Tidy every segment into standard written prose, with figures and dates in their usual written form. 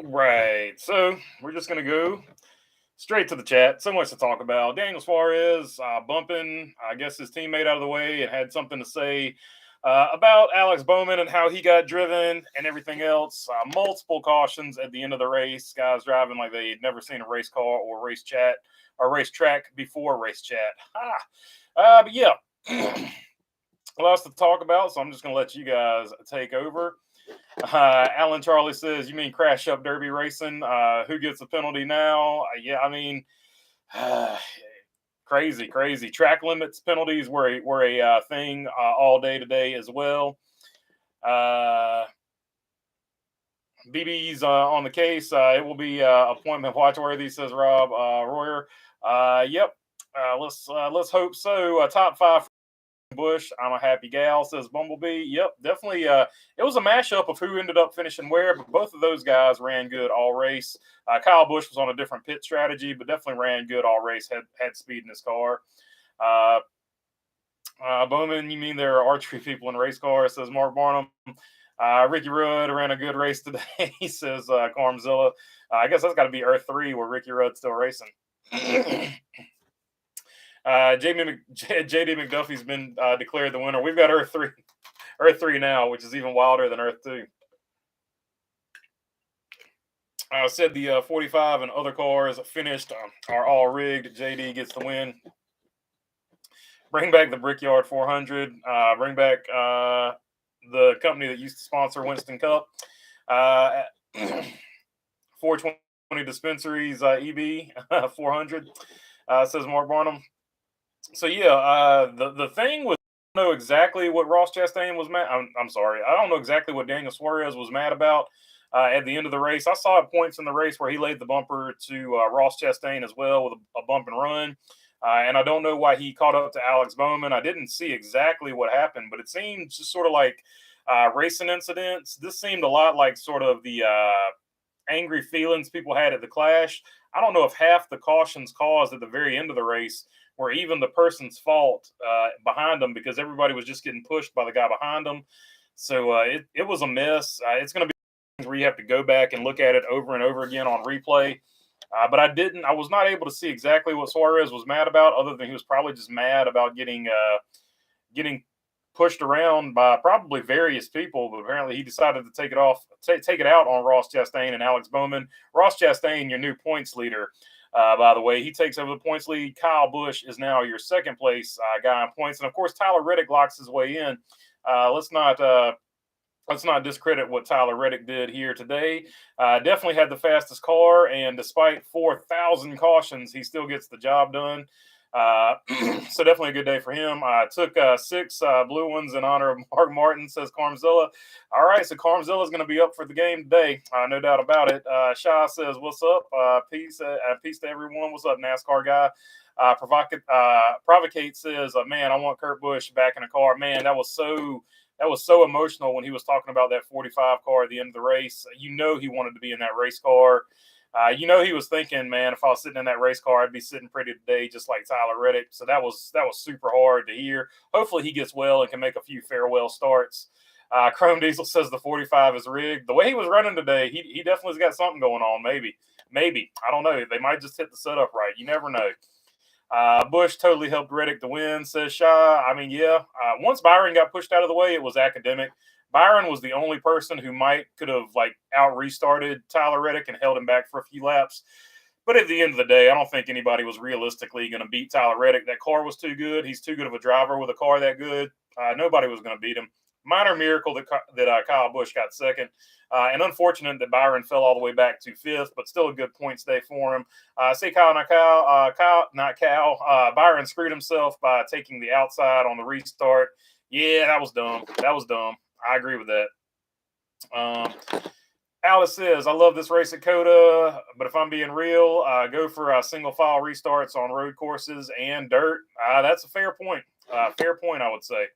Right. So we're just gonna go straight to the chat. So much to talk about. Daniel Suarez bumping, I guess, his teammate out of the way and had something to say about Alex Bowman and how he got driven and everything else. Multiple cautions at the end of the race. Guys driving like they'd never seen a race car or race chat or race track before race chat. But yeah, lots to talk about. So I'm just gonna let you guys take over. Alan Charlie says, "You mean crash up derby racing? Who gets the penalty now?" Yeah, I mean, uh, crazy, crazy. Track limits penalties were a thing all day today as well. BB's on the case. It will be appointment watch worthy, says Rob Royer. Yep. Let's hope so. Top five Bush, I'm a happy gal, says Bumblebee. Yep, definitely. It was a mashup of who ended up finishing where, but both of those guys ran good all race. Kyle Busch was on a different pit strategy, but definitely ran good all race. Had speed in his car. Uh, Bowman, you mean there are archery people in race cars? Says Mark Barnum. Ricky Rudd ran a good race today, says Carmzilla. I guess that's got to be Earth 3 where Ricky Rudd's still racing. JD McDuffie's been declared the winner. We've got Earth 3 now, which is even wilder than Earth 2. I said the 45 and other cars finished are all rigged. JD gets the win. Bring back the Brickyard 400. Bring back the company that used to sponsor Winston Cup. 420 dispensaries, EB 400, says Mark Barnum. So yeah, the thing was, I don't know exactly what Ross Chastain was mad. I'm sorry, I don't know exactly what Daniel Suarez was mad about at the end of the race. I saw at points in the race where he laid the bumper to Ross Chastain as well with a bump and run. And I don't know why he caught up to Alex Bowman. I didn't see exactly what happened, but it seemed just sort of like racing incidents. This seemed a lot like sort of the angry feelings people had at the clash. I don't know if half the cautions caused at the very end of the race were even the person's fault behind them, because everybody was just getting pushed by the guy behind them. So it was a mess. It's going to be where you have to go back and look at it over and over again on replay. But I was not able to see exactly what Suarez was mad about, other than he was probably just mad about getting pushed around by probably various people. But apparently he decided to take it out on Ross Chastain and Alex Bowman. Ross Chastain, your new points leader. By the way, he takes over the points lead. Kyle Busch is now your second place guy in points, and of course Tyler Reddick locks his way in. Let's not discredit what Tyler Reddick did here today. Definitely had the fastest car, and despite 4,000 cautions, he still gets the job done. So definitely a good day for him. I took 6 blue ones in honor of Mark Martin, says Carmzilla. All right, so Carmzilla is going to be up for the game today, no doubt about it. Shaw says, "What's up? Peace to everyone. What's up, NASCAR guy?" Provocate says, "Man, I want Kurt Busch back in a car. Man, that was so emotional when he was talking about that 45 car at the end of the race. You know he wanted to be in that race car. You know he was thinking, man, if I was sitting in that race car, I'd be sitting pretty today, just like Tyler Reddick. So that was super hard to hear. Hopefully he gets well and can make a few farewell starts. Chrome Diesel says the 45 is rigged. The way he was running today, he definitely's got something going on. Maybe I don't know. They might just hit the setup right. You never know. Bush totally helped Reddick to win, says Shaw. I mean, yeah. Once Byron got pushed out of the way, it was academic. Byron was the only person who could have out restarted Tyler Reddick and held him back for a few laps. But at the end of the day, I don't think anybody was realistically going to beat Tyler Reddick. That car was too good. He's too good of a driver with a car that good. Nobody was going to beat him. Minor miracle that Kyle Busch got second. And unfortunate that Byron fell all the way back to fifth, but still a good points day for him. Say Kyle, not Cal. Byron screwed himself by taking the outside on the restart. Yeah, that was dumb. I agree with that. Alice says, "I love this race at COTA, but if I'm being real, go for single file restarts on road courses and dirt." That's a fair point. Fair point, I would say.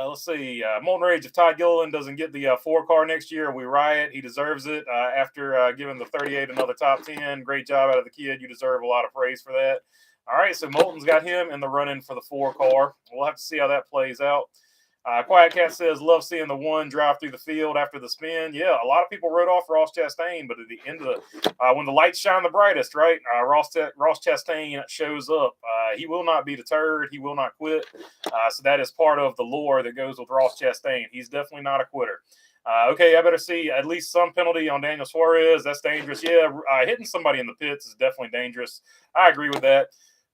Let's see. Molten Rage, if Todd Gilliland doesn't get the 4 car next year, we riot. He deserves it after giving the 38 another top 10. Great job out of the kid. You deserve a lot of praise for that. All right, so Molten's got him in the run-in for the 4 car. We'll have to see how that plays out. Quiet Cat says, love seeing the one drive through the field after the spin. Yeah, a lot of people wrote off Ross Chastain, but at the end of when the lights shine the brightest, right? Ross Chastain shows up. He will not be deterred. He will not quit. So that is part of the lore that goes with Ross Chastain. He's definitely not a quitter. Okay, I better see at least some penalty on Daniel Suarez. That's dangerous. Yeah, hitting somebody in the pits is definitely dangerous. I agree with that.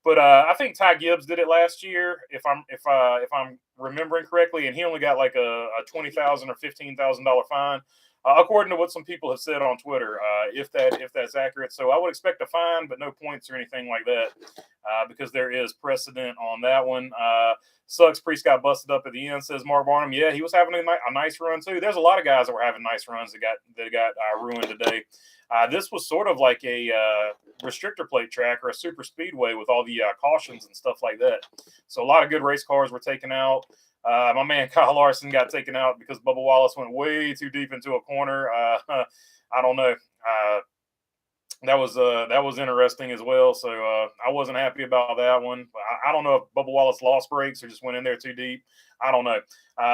But I think Ty Gibbs did it last year, if I'm remembering correctly, and he only got like a $20,000 or $15,000 fine, according to what some people have said on Twitter. If that's accurate, so I would expect a fine, but no points or anything like that, because there is precedent on that one. Suggs Priest got busted up at the end, says Mark Barnum. Yeah, he was having a nice run too. There's a lot of guys that were having nice runs that got ruined today. This was sort of like a restrictor plate track or a super speedway with all the cautions and stuff like that. So a lot of good race cars were taken out. My man Kyle Larson got taken out because Bubba Wallace went way too deep into a corner. I don't know. That was interesting as well. So I wasn't happy about that one. I don't know if Bubba Wallace lost brakes or just went in there too deep. I don't know.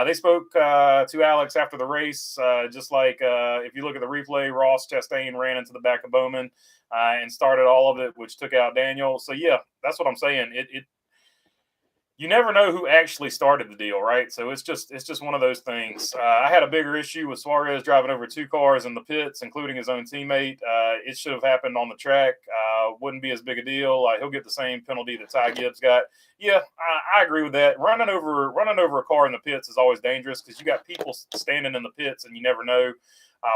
They spoke to Alex after the race, just like if you look at the replay, Ross Chastain ran into the back of Bowman and started all of it, which took out Daniel. So yeah, that's what I'm saying. You never know who actually started the deal, right? So it's just one of those things. I had a bigger issue with Suarez driving over two cars in the pits, including his own teammate. It should have happened on the track. Wouldn't be as big a deal. He'll get the same penalty that Ty Gibbs got. Yeah, I agree with that. Running over a car in the pits is always dangerous because you got people standing in the pits and you never know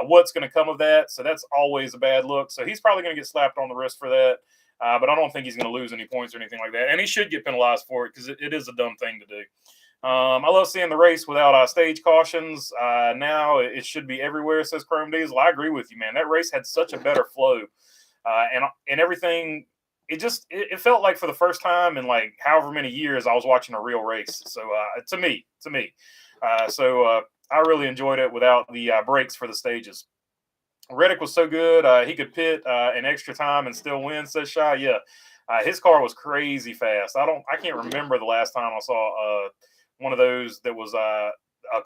what's going to come of that. So that's always a bad look. So he's probably going to get slapped on the wrist for that. But I don't think he's going to lose any points or anything like that. And he should get penalized for it because it is a dumb thing to do. I love seeing the race without stage cautions. Now it should be everywhere, says Chrome Diesel. I agree with you, man. That race had such a better flow. And everything, it felt like for the first time in like however many years I was watching a real race. So to me. I really enjoyed it without the breaks for the stages. Reddick was so good. He could pit in extra time and still win, says Shy. Yeah. His car was crazy fast. I can't remember the last time I saw one of those that was a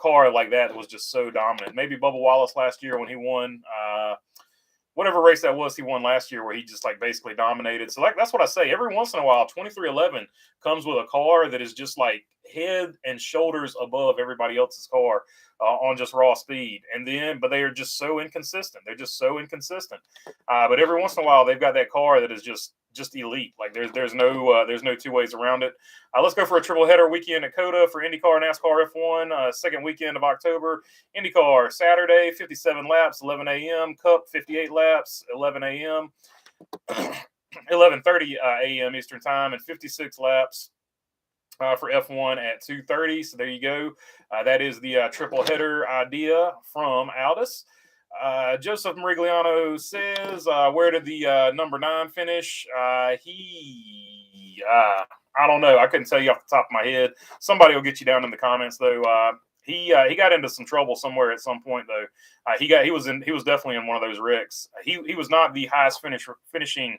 car like that was just so dominant. Maybe Bubba Wallace last year when he won whatever race that was he won last year, where he just like basically dominated. So like that's what I say. Every once in a while, 2311 comes with a car that is just like head and shoulders above everybody else's car on just raw speed. But they are just so inconsistent. They're just so inconsistent. But every once in a while, they've got that car that is just elite. Like there's no two ways around it. Let's go for a triple header weekend at COTA for IndyCar, NASCAR F1, second weekend of October. IndyCar Saturday, 57 laps, 11 a.m. Cup 58 laps, 11 a.m. 11:30 a.m. Eastern time, and 56 laps for F1 at 2:30. So there you go. That is the triple header idea from Aldis. Joseph Merigliano says, where did the number 9 finish? I don't know. I couldn't tell you off the top of my head. Somebody will get you down in the comments though. He got into some trouble somewhere at some point though. He was definitely in one of those wrecks. He was not the highest finishing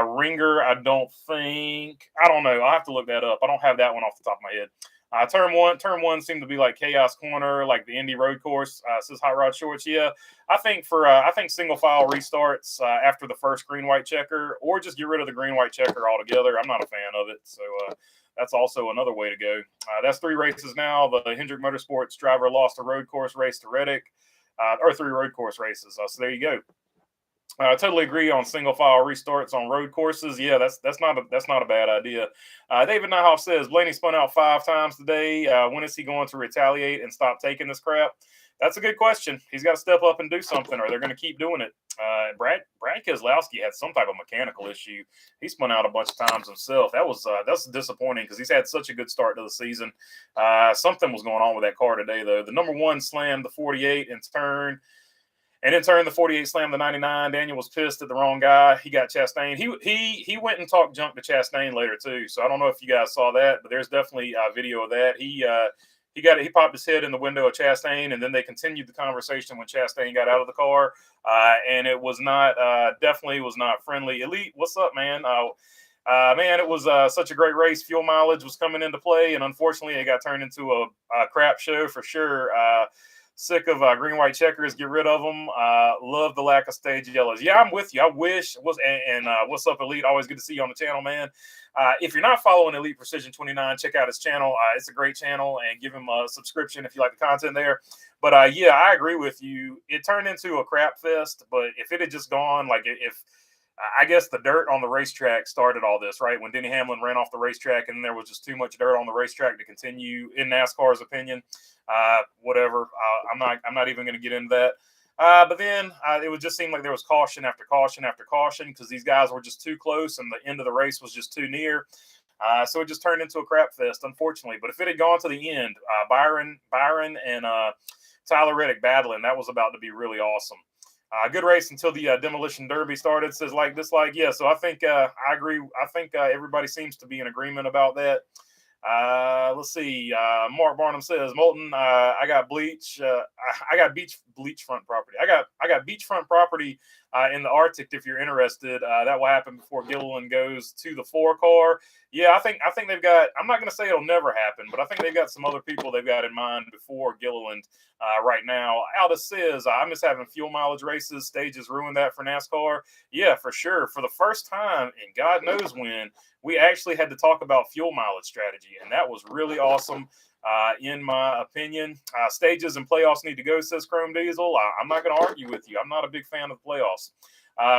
ringer, I don't think. I don't know. I'll have to look that up. I don't have that one off the top of my head. Turn one seemed to be like Chaos Corner, like the Indy Road Course. Says Hot Rod Shorts. Yeah, I think single file restarts after the first green white checker, or just get rid of the green white checker altogether. I'm not a fan of it. So that's also another way to go. That's 3 races now. The Hendrick Motorsports driver lost a road course race to Reddick, or 3 road course races. So there you go. I totally agree on single file restarts on road courses. Yeah, that's not a bad idea. David Nyhoff says Blaney spun out 5 times today. When is he going to retaliate and stop taking this crap? That's a good question. He's got to step up and do something, or they're going to keep doing it. Brad Keselowski had some type of mechanical issue. He spun out a bunch of times himself. That's disappointing because he's had such a good start to the season. Something was going on with that car today, though. The number 1 slammed the 48 in turn. And in turn, the 48 slammed the 99. Daniel was pissed at the wrong guy. He got Chastain. He went and talked junk to Chastain later too. So I don't know if you guys saw that, but there's definitely a video of that. He popped his head in the window of Chastain, and then they continued the conversation when Chastain got out of the car. And it was definitely was not friendly. Elite, what's up, man? Man, it was such a great race. Fuel mileage was coming into play, and unfortunately, it got turned into a crap show for sure. Sick of green white checkers. Get rid of them. Love the lack of stage yellows. Yeah, I'm with you. I wish was and what's up, Elite? Always good to see you on the channel, man. If you're not following Elite Precision 29, check out his channel. It's a great channel, and give him a subscription if you like the content there. But yeah, I agree with you. It turned into a crap fest. But if it had just gone like if I guess the dirt on the racetrack started all this, right? When Denny Hamlin ran off the racetrack, and there was just too much dirt on the racetrack to continue, in NASCAR's opinion. Whatever. I'm not even going to get into that. But then it would just seem like there was caution after caution after caution because these guys were just too close, and the end of the race was just too near. So it just turned into a crap fest, unfortunately. But if it had gone to the end, Byron and Tyler Reddick battling, that was about to be really awesome. Good race until the demolition derby started. Says like dislike. Yeah, so I think I agree. I think everybody seems to be in agreement about that. Let's see. Mark Barnum says, Moulton, I got bleach. I got beachfront property. I got beachfront property in the Arctic. If you're interested, that will happen before Gilliland goes to the 4-car. Yeah, I think they've got. I'm not going to say it'll never happen, but I think they've got some other people they've got in mind before Gilliland. Right now, Aldous says, I'm just having fuel mileage races. Stages ruined that for NASCAR. Yeah, for sure. For the first time, and God knows when, we actually had to talk about fuel mileage strategy, and that was really awesome, in my opinion. Stages and playoffs need to go, says Chrome Diesel. I'm not going to argue with you. I'm not a big fan of the playoffs.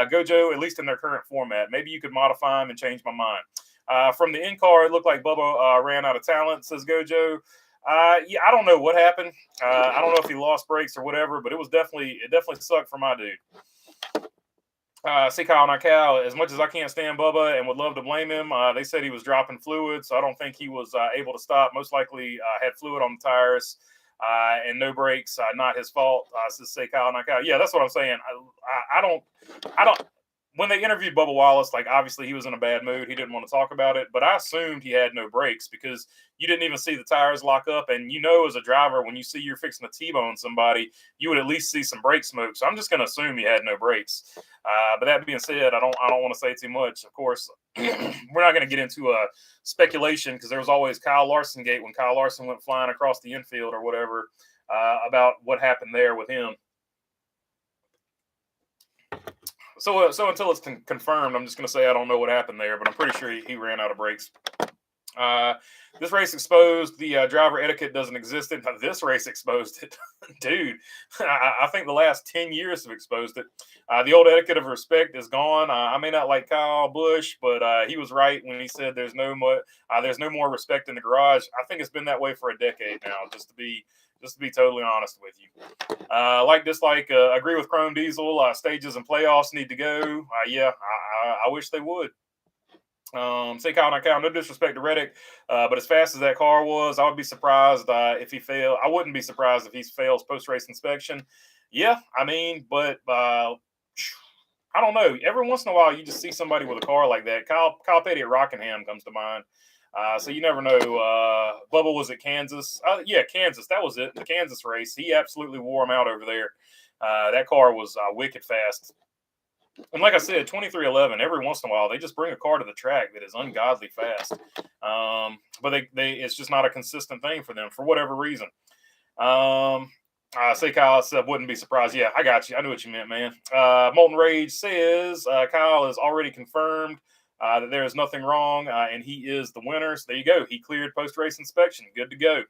Gojo, at least in their current format. Maybe you could modify them and change my mind. From the in-car, it looked like Bubba ran out of talent, says Gojo. Yeah, I don't know what happened. I don't know if he lost brakes or whatever, but it definitely sucked for my dude. See Kyle Nakal, as much as I can't stand Bubba and would love to blame him, they said he was dropping fluid, so I don't think he was able to stop. Most likely had fluid on the tires and no brakes. Not his fault. Says say Kyle Nakal. Yeah, that's what I'm saying. I don't. When they interviewed Bubba Wallace, like obviously he was in a bad mood. He didn't want to talk about it, but I assumed he had no brakes because you didn't even see the tires lock up. And as a driver, when you see you're fixing to T-bone somebody, you would at least see some brake smoke. So I'm just going to assume he had no brakes. But that being said, I don't want to say too much. Of course, we're not going to get into a speculation because there was always Kyle Larson gate when Kyle Larson went flying across the infield or whatever about what happened there with him. So until it's confirmed, I'm just going to say I don't know what happened there, but I'm pretty sure he ran out of brakes. This race exposed the driver etiquette doesn't exist. This race exposed it. Dude, I think the last 10 years have exposed it. The old etiquette of respect is gone. I may not like Kyle Busch, but he was right when he said there's no more respect in the garage. I think it's been that way for a decade now, just to be totally honest with you. Like dislike, agree with Chrome Diesel. Stages and playoffs need to go. Yeah, I wish they would. Say Kyle, not Kyle, no disrespect to Reddick, but as fast as that car was, I would be surprised if he failed. I wouldn't be surprised if he fails post-race inspection. Yeah, I mean, but I don't know. Every once in a while, you just see somebody with a car like that. Kyle Petty at Rockingham comes to mind. So you never know. Bubba was at Kansas. Yeah, Kansas. That was it. The Kansas race. He absolutely wore him out over there. That car was wicked fast. And like I said, 2311, every once in a while, they just bring a car to the track that is ungodly fast. But it's just not a consistent thing for them for whatever reason. Say Kyle said, wouldn't be surprised. Yeah, I got you. I knew what you meant, man. Molten Rage says Kyle is already confirmed that there is nothing wrong, and he is the winner. So there you go. He cleared post-race inspection. Good to go.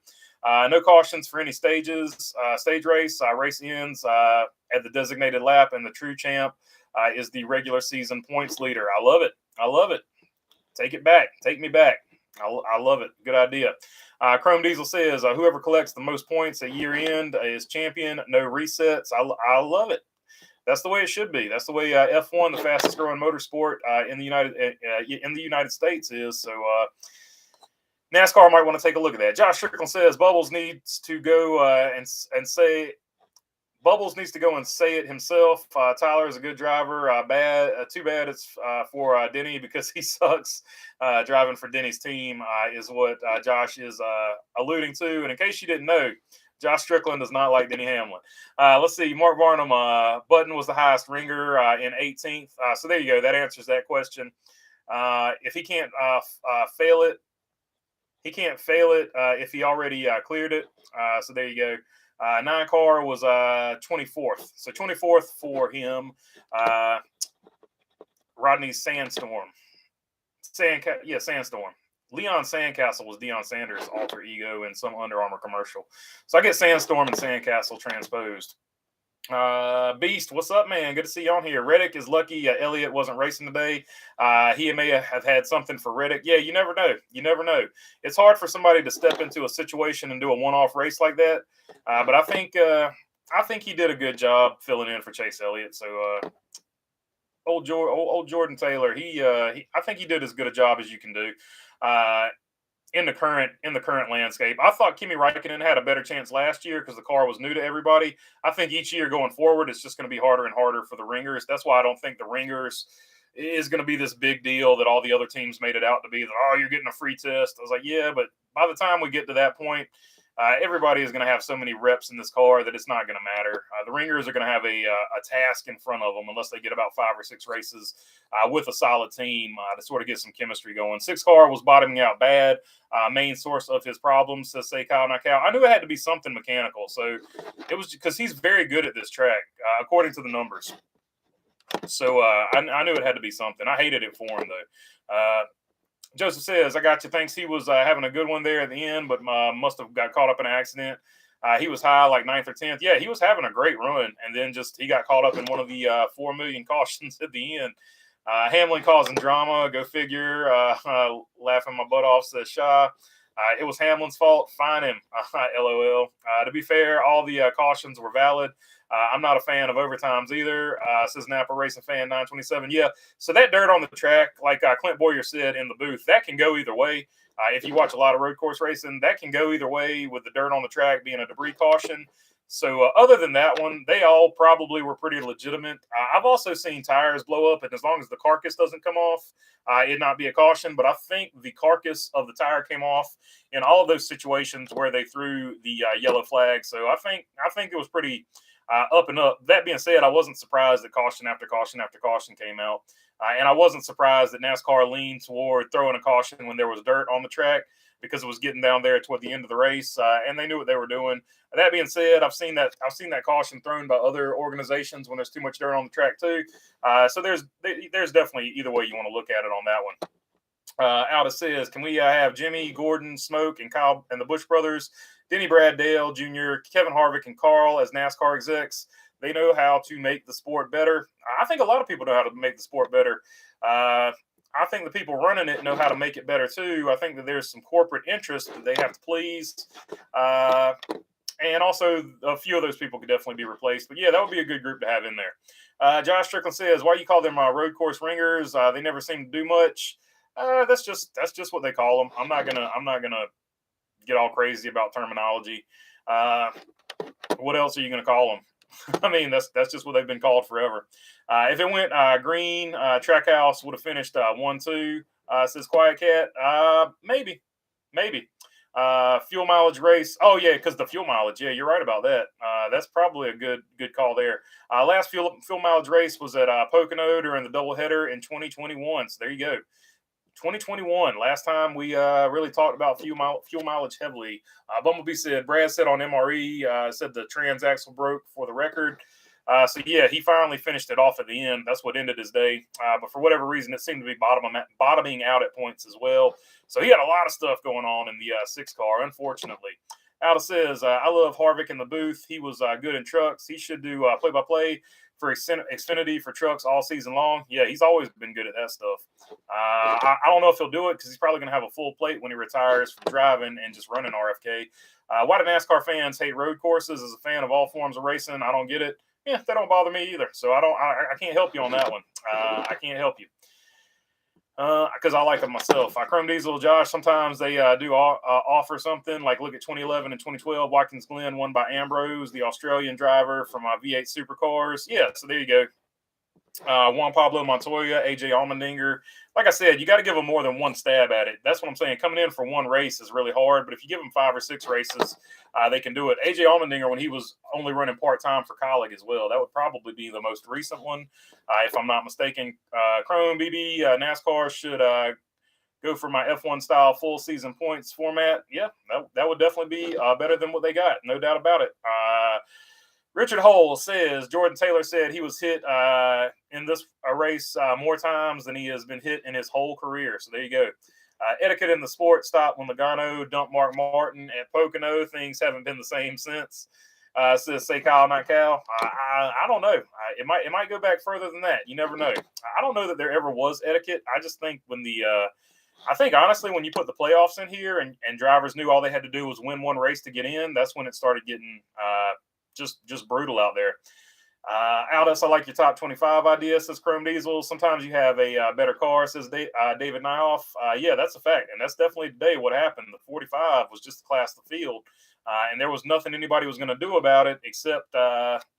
No cautions for any stages. Stage race. Race ends at the designated lap, and the true champ is the regular season points leader. I love it. I love it. Take it back. Take me back. I love it. Good idea. Chrome Diesel says, whoever collects the most points at year end is champion. No resets. I love it. That's the way it should be. That's the way F1, the fastest growing motorsport in the United States, is. So NASCAR might want to take a look at that. Josh Strickland says Bubbles needs to go and say. Bubbles needs to go and say it himself. Tyler is a good driver. Too bad it's for Denny because he sucks. Driving for Denny's team is what Josh is alluding to. And in case you didn't know, Josh Strickland does not like Denny Hamlin. Let's see. Mark Barnum, Button was the highest ringer in 18th. So there you go. That answers that question. If he can't fail it, he can't fail it if he already cleared it. So there you go. 9 car was 24th. So 24th for him. Rodney Sandstorm. Sandstorm. Leon Sandcastle was Deion Sanders' alter ego in some Under Armour commercial. So I get Sandstorm and Sandcastle transposed. Beast, what's up, man? Good to see you on here. Reddick is lucky Elliott wasn't racing today. He may have had something for Reddick. Yeah, you never know. You never know. It's hard for somebody to step into a situation and do a one-off race like that. But I think he did a good job filling in for Chase Elliott. So old Jordan Taylor, I think he did as good a job as you can do. In the current landscape. I thought Kimi Räikkönen had a better chance last year because the car was new to everybody. I think each year going forward, it's just going to be harder and harder for the ringers. That's why I don't think the ringers is going to be this big deal that all the other teams made it out to be. That, oh, you're getting a free test. I was like, yeah, but by the time we get to that point, everybody is going to have so many reps in this car that it's not going to matter. The ringers are going to have a task in front of them unless they get about 5 or 6 races with a solid team to sort of get some chemistry going. 6 car was bottoming out bad. Main source of his problems, says say Kyle Nakao. I knew it had to be something mechanical. So it was because he's very good at this track, according to the numbers. So I knew it had to be something. I hated it for him, though. Joseph says, I got you. Thanks. He was having a good one there at the end, but must have got caught up in an accident. He was high like 9th or 10th. Yeah, he was having a great run. And then he got caught up in one of the 4 million cautions at the end. Hamlin causing drama. Go figure. Laughing my butt off, says Shaw. It was Hamlin's fault. Fine him. LOL. To be fair, all the cautions were valid. I'm not a fan of overtimes either, says Napa Racing Fan 927. Yeah, so that dirt on the track, like Clint Boyer said in the booth, that can go either way. If you watch a lot of road course racing, that can go either way with the dirt on the track being a debris caution. So other than that one, they all probably were pretty legitimate. I've also seen tires blow up, and as long as the carcass doesn't come off, it not be a caution. But I think the carcass of the tire came off in all of those situations where they threw the yellow flag. So I think it was pretty up and up. That being said, I wasn't surprised that caution after caution after caution came out. And I wasn't surprised that NASCAR leaned toward throwing a caution when there was dirt on the track because it was getting down there toward the end of the race, and they knew what they were doing. That being said, I've seen that caution thrown by other organizations when there's too much dirt on the track too. So there's definitely either way you want to look at it on that one. Alda says, can we have Jimmy, Gordon, Smoke, and Kyle and the Busch brothers, Denny Brad Dale Jr., Kevin Harvick, and Carl as NASCAR execs? They know how to make the sport better. I think a lot of people know how to make the sport better. I think the people running it know how to make it better too. I think that there's some corporate interest that they have to please. And also a few of those people could definitely be replaced. But yeah, that would be a good group to have in there. Josh Strickland says, why you call them road course ringers? They never seem to do much. That's just what they call them. I'm not gonna get all crazy about terminology. What else are you gonna call them? I mean, that's just what they've been called forever. If it went green, Trackhouse would have finished 1-2. Says Quiet Cat. Maybe. Fuel mileage race. Oh yeah, because the fuel mileage. Yeah, you're right about that. That's probably a good call there. Last fuel mileage race was at Pocono during the doubleheader in 2021. So there you go. 2021, last time we really talked about fuel mileage heavily. Bumblebee said, Brad said on MRE, said the transaxle broke for the record. So yeah, he finally finished it off at the end. That's what ended his day. But for whatever reason, it seemed to be bottoming out at points as well. So he had a lot of stuff going on in the 6 car, unfortunately. Alda says, I love Harvick in the booth. He was good in trucks. He should do play-by-play for Xfinity for trucks all season long. Yeah, he's always been good at that stuff. I don't know if he'll do it because he's probably going to have a full plate when he retires from driving and just running RFK. Why do NASCAR fans hate road courses? As a fan of all forms of racing, I don't get it. Yeah, that don't bother me either. So I can't help you on that one. I can't help you. Because I like them myself. Chrome Diesel, Josh, sometimes they do offer something. Like look at 2011 and 2012. Watkins Glen won by Ambrose, the Australian driver from V8 Supercars. Yeah, so there you go. Juan Pablo Montoya, AJ Allmendinger. Like I said, you got to give them more than one stab at it. That's what I'm saying. Coming in for one race is really hard, but if you give them 5 or 6 races, they can do it. AJ Allmendinger, when he was only running part-time for Colleague as well, that would probably be the most recent one, if I'm not mistaken. Chrome, BB, NASCAR should go for my F1 style full season points format. Yeah, that would definitely be better than what they got. No doubt about it. Richard Hole says Jordan Taylor said he was hit in this race more times than he has been hit in his whole career. So there you go. Etiquette in the sport stopped when Logano dumped Mark Martin at Pocono. Things haven't been the same since. Says say Kyle, not Cal. I don't know. It might go back further than that. You never know. I don't know that there ever was etiquette. I just think I think honestly, when you put the playoffs in here and drivers knew all they had to do was win one race to get in, that's when it started getting just brutal out there. Aldous, I like your top 25 idea, says Chrome Diesel. Sometimes you have a better car, says David Nyhoff. Yeah, that's a fact. And that's definitely today what happened. The 45 was just the class of the field. And there was nothing anybody was going to do about it except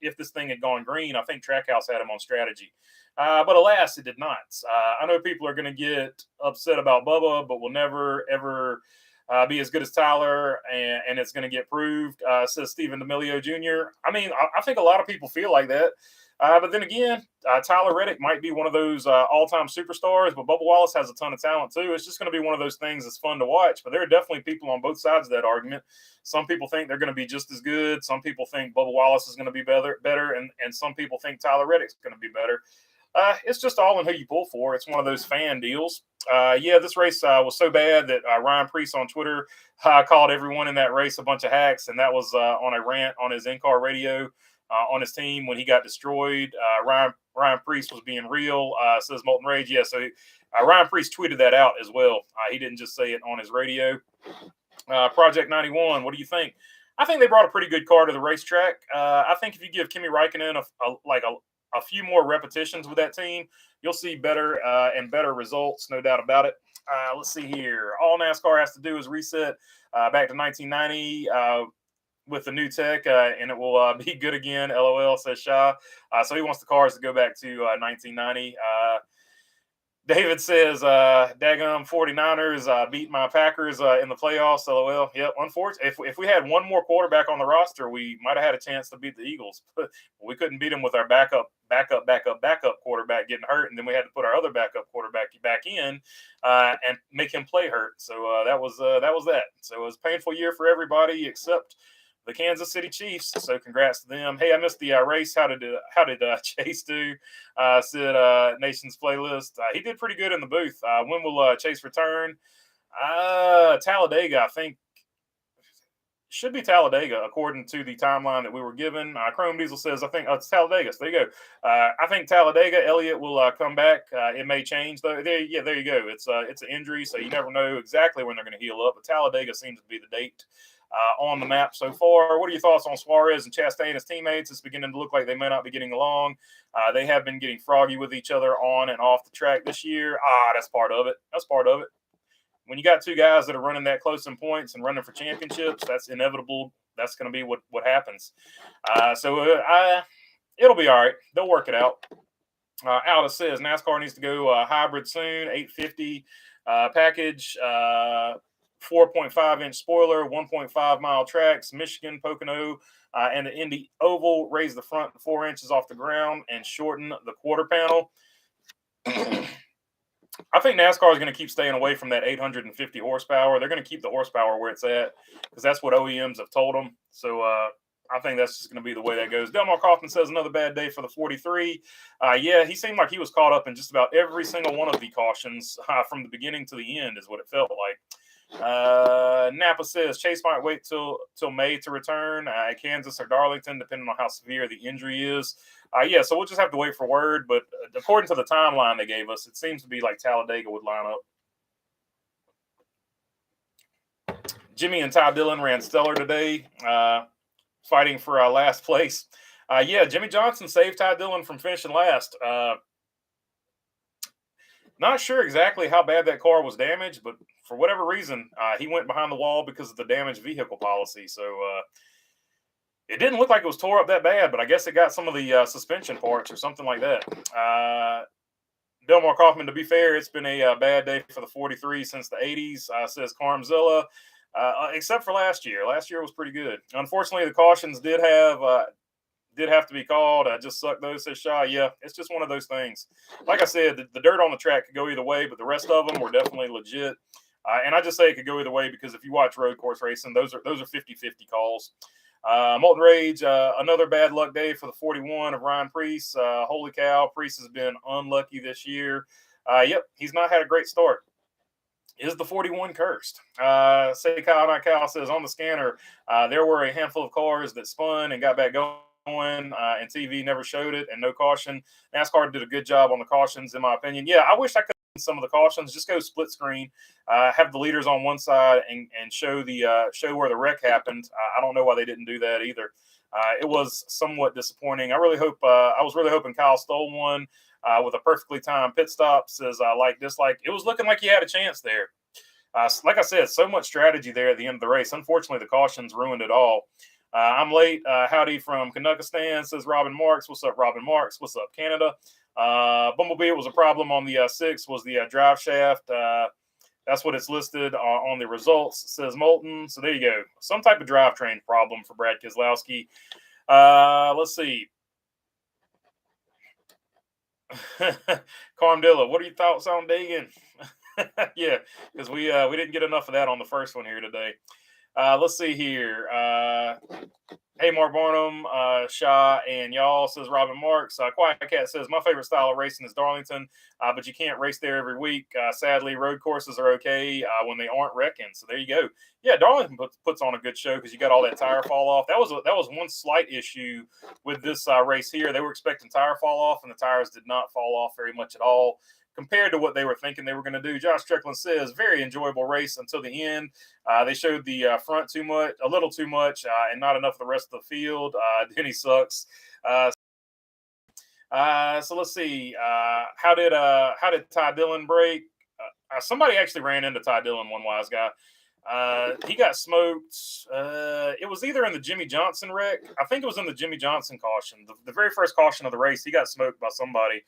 if this thing had gone green. I think Trackhouse had him on strategy. But alas, it did not. I know people are going to get upset about Bubba, but will never, ever be as good as Tyler, and it's going to get proved, says Stephen D'Amelio Jr. I mean, I think a lot of people feel like that. But then again, Tyler Reddick might be one of those all-time superstars, but Bubba Wallace has a ton of talent too. It's just going to be one of those things that's fun to watch. But there are definitely people on both sides of that argument. Some people think they're going to be just as good. Some people think Bubba Wallace is going to be better, and some people think Tyler Reddick's going to be better. It's just all in who you pull for. It's one of those fan deals. Yeah, this race was so bad that Ryan Preece on Twitter called everyone in that race a bunch of hacks, and that was on a rant on his in-car radio on his team when he got destroyed. Ryan Preece was being real, says Molten Rage. Yeah, so Ryan Preece tweeted that out as well. He didn't just say it on his radio. Project 91, what do you think? I think they brought a pretty good car to the racetrack. I think if you give Kimi Räikkönen a few more repetitions with that team, you'll see better and better results, no doubt about it. Let's see here. All NASCAR has to do is reset back to 1990 with the new tech, and it will be good again. LOL, says Shah. So he wants the cars to go back to 1990. David says, daggum 49ers beat my Packers in the playoffs. LOL. Yep, unfortunately, if we had one more quarterback on the roster, we might have had a chance to beat the Eagles. But we couldn't beat them with our backup quarterback getting hurt, and then we had to put our other backup quarterback back in and make him play hurt. So that was that. So it was a painful year for everybody except the Kansas City Chiefs. So congrats to them. Hey, I missed the race. How did Chase do? Said Nation's Playlist. He did pretty good in the booth. When will Chase return? Talladega, I think. Should be Talladega, according to the timeline that we were given. Chrome Diesel says, I think it's Talladega. So there you go. I think Talladega. Elliott will come back. It may change though. There you go. It's an injury, so you never know exactly when they're going to heal up. But Talladega seems to be the date on the map so far. What are your thoughts on Suarez and Chastain as teammates? It's beginning to look like they may not be getting along. They have been getting froggy with each other on and off the track this year. That's part of it. When you got two guys that are running that close in points and running for championships, that's inevitable. That's going to be what happens. It'll be all right. They'll work it out. Aldous says NASCAR needs to go hybrid soon. 850 package, 4.5-inch spoiler, 1.5 mile tracks, Michigan, Pocono, and the Indy Oval. Raise the front 4 inches off the ground and shorten the quarter panel. I think NASCAR is going to keep staying away from that 850 horsepower. They're going to keep the horsepower where it's at because that's what OEMs have told them. So I think that's just going to be the way that goes. Delmar Kaufman says another bad day for the 43. Yeah, he seemed like he was caught up in just about every single one of the cautions from the beginning to the end is what it felt like. Napa says Chase might wait till May to return at Kansas or Darlington, depending on how severe the injury is. Yeah, so we'll just have to wait for word. But according to the timeline they gave us, it seems to be like Talladega would line up. Jimmy and Ty Dillon ran stellar today, fighting for last place. Yeah, Jimmy Johnson saved Ty Dillon from finishing last. Not sure exactly how bad that car was damaged, but for whatever reason, he went behind the wall because of the damaged vehicle policy. So It didn't look like it was tore up that bad, but I guess it got some of the suspension parts or something like that. Delmar Kaufman, to be fair, it's been a bad day for the 43 since the 80s, says Carmzilla, except for last year. Last year was pretty good. Unfortunately, the cautions did have to be called. I just sucked those, says Shaw. Yeah, it's just one of those things. Like I said, the dirt on the track could go either way, but the rest of them were definitely legit. And I just say it could go either way because if you watch road course racing, those are 50-50 calls. Molten Rage, another bad luck day for the 41 of Ryan Preece. Holy cow, Preece has been unlucky this year. Yep, he's not had a great start. Is the 41 cursed? Say Kyle, not Kyle, says on the scanner, there were a handful of cars that spun and got back going. And TV never showed it, and no caution. NASCAR did a good job on the cautions, in my opinion. Yeah, I wish I could some of the cautions. Just go split screen, have the leaders on one side, and show where the wreck happened. I don't know why they didn't do that either. It was somewhat disappointing. I was really hoping Kyle stole one with a perfectly timed pit stop. Says like dislike. It was looking like he had a chance there. Like I said, so much strategy there at the end of the race. Unfortunately, the cautions ruined it all. I'm late. Howdy from Canuckistan, says Robin Marks. What's up, Robin Marks? What's up, Canada? Bumblebee, it was a problem on the 6 was the drive shaft. That's what it's listed on the results, says Molten. So there you go. Some type of drivetrain problem for Brad Keselowski. Let's see. Carmdilla, what are your thoughts on Dagan? Yeah, because we didn't get enough of that on the first one here today. Let's see here. Hey, Mark Barnum, Shaw, and y'all, says Robin Marks. Quiet Cat says, my favorite style of racing is Darlington, but you can't race there every week. Sadly, road courses are okay when they aren't wrecking. So there you go. Yeah, Darlington puts on a good show because you got all that tire fall off. That was one slight issue with this race here. They were expecting tire fall off, and the tires did not fall off very much at all compared to what they were thinking they were going to do. Josh Strickland says, very enjoyable race until the end. They showed the front a little too much, and not enough of the rest of the field. Denny sucks. So let's see. How did Ty Dillon break? Somebody actually ran into Ty Dillon, one wise guy. He got smoked. It was either in the Jimmy Johnson wreck. I think it was in the Jimmy Johnson caution. The very first caution of the race, he got smoked by somebody.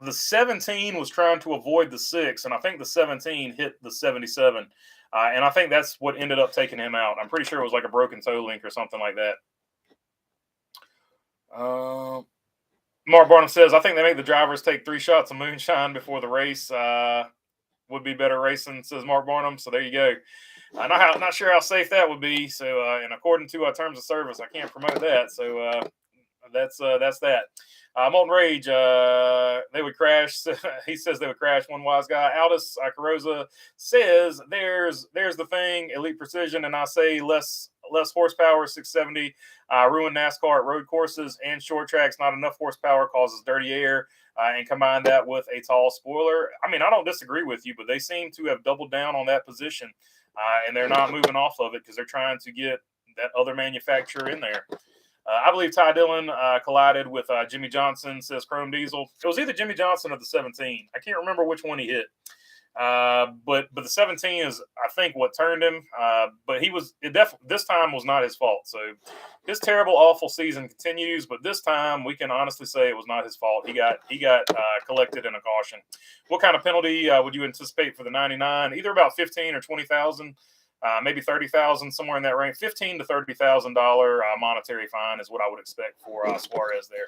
The 17 was trying to avoid the 6, and I think the 17 hit the 77. And I think that's what ended up taking him out. I'm pretty sure it was like a broken toe link or something like that. Mark Barnum says, I think they make the drivers take 3 shots of moonshine before the race. Would be better racing, says Mark Barnum. So there you go. Not sure how safe that would be. So, and according to terms of service, I can't promote that. So that's that. Molten Rage, they would crash. He says they would crash. One wise guy, Aldous Carosa, says there's the thing, Elite Precision, and I say less horsepower, 670, ruin NASCAR at road courses and short tracks. Not enough horsepower causes dirty air, and combine that with a tall spoiler. I mean, I don't disagree with you, but they seem to have doubled down on that position, and they're not moving off of it because they're trying to get that other manufacturer in there. I believe Ty Dillon collided with Jimmy Johnson, says Chrome Diesel. It was either Jimmy Johnson or the 17. I can't remember which one he hit. But the 17 is, I think, what turned him. But this time was not his fault. So his terrible, awful season continues. But this time, we can honestly say it was not his fault. He got collected in a caution. What kind of penalty would you anticipate for the 99? Either about 15 or 20,000. Maybe 30,000, somewhere in that range. $15,000 to $30,000 monetary fine is what I would expect for Suarez there.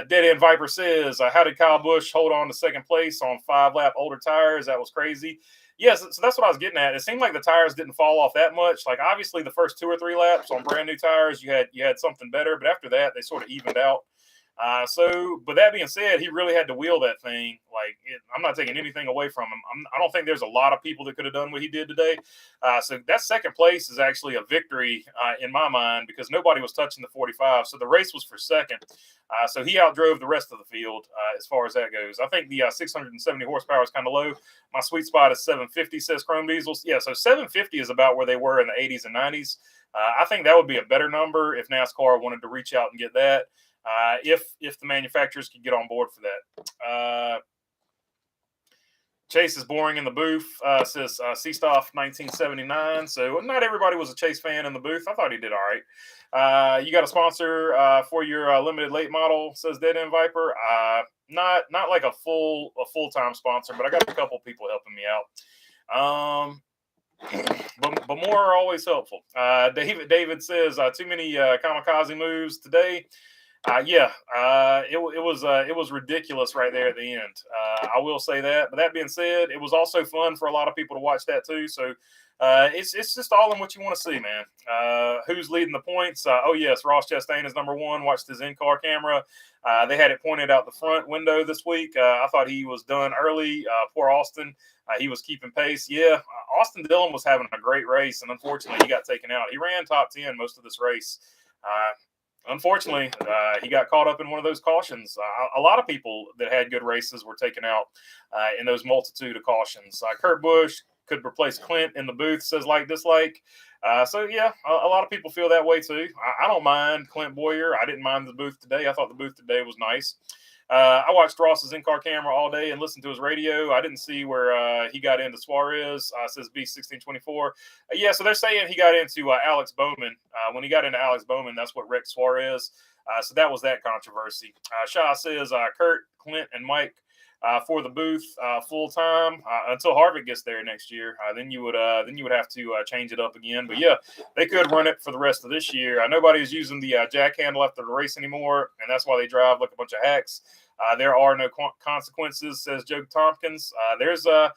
Dead End Viper says, how did Kyle Busch hold on to second place on 5-lap older tires? That was crazy. Yes, so that's what I was getting at. It seemed like the tires didn't fall off that much. Like obviously the first 2 or 3 laps on brand new tires, you had something better, but after that they sort of evened out. But that being said, he really had to wheel that thing. I'm not taking anything away from him. I don't think there's a lot of people that could have done what he did today. So that second place is actually a victory in my mind because nobody was touching the 45. So the race was for second. So he outdrove the rest of the field as far as that goes. I think the 670 horsepower is kind of low. My sweet spot is 750, says Chrome Diesels. Yeah, so 750 is about where they were in the 80s and 90s. I think that would be a better number if NASCAR wanted to reach out and get that. If the manufacturers could get on board for that. Chase is boring in the booth, says C-Stoff 1979. So not everybody was a Chase fan in the booth. I thought he did all right. You got a sponsor for your limited late model, says Dead End Viper. Not like a full-time sponsor, but I got a couple people helping me out. But more are always helpful. David says too many kamikaze moves today. It was ridiculous right there at the end. I will say that. But that being said, it was also fun for a lot of people to watch that too. So it's just all in what you want to see, man. Who's leading the points? Yes, Ross Chastain is number one. Watched his in-car camera. They had it pointed out the front window this week. I thought he was done early. Poor Austin. He was keeping pace. Yeah, Austin Dillon was having a great race, and unfortunately, he got taken out. He ran top 10 most of this race. Unfortunately, he got caught up in one of those cautions. A lot of people that had good races were taken out in those multitude of cautions. Kurt Busch could replace Clint in the booth, says like dislike. A lot of people feel that way too. I don't mind Clint Boyer. I didn't mind the booth today. I thought the booth today was nice. I watched Ross's in-car camera all day and listened to his radio. I didn't see where he got into Suarez, says B1624. So they're saying he got into Alex Bowman. When he got into Alex Bowman, that's what wrecked Suarez. So that was that controversy. Shaw says Kurt, Clint, and Mike for the booth full time until Harvick gets there next year. Then you would have to change it up again. But yeah, they could run it for the rest of this year. Nobody's using the jack handle after the race anymore, and that's why they drive like a bunch of hacks. There are no consequences, says Joe Tompkins. There's a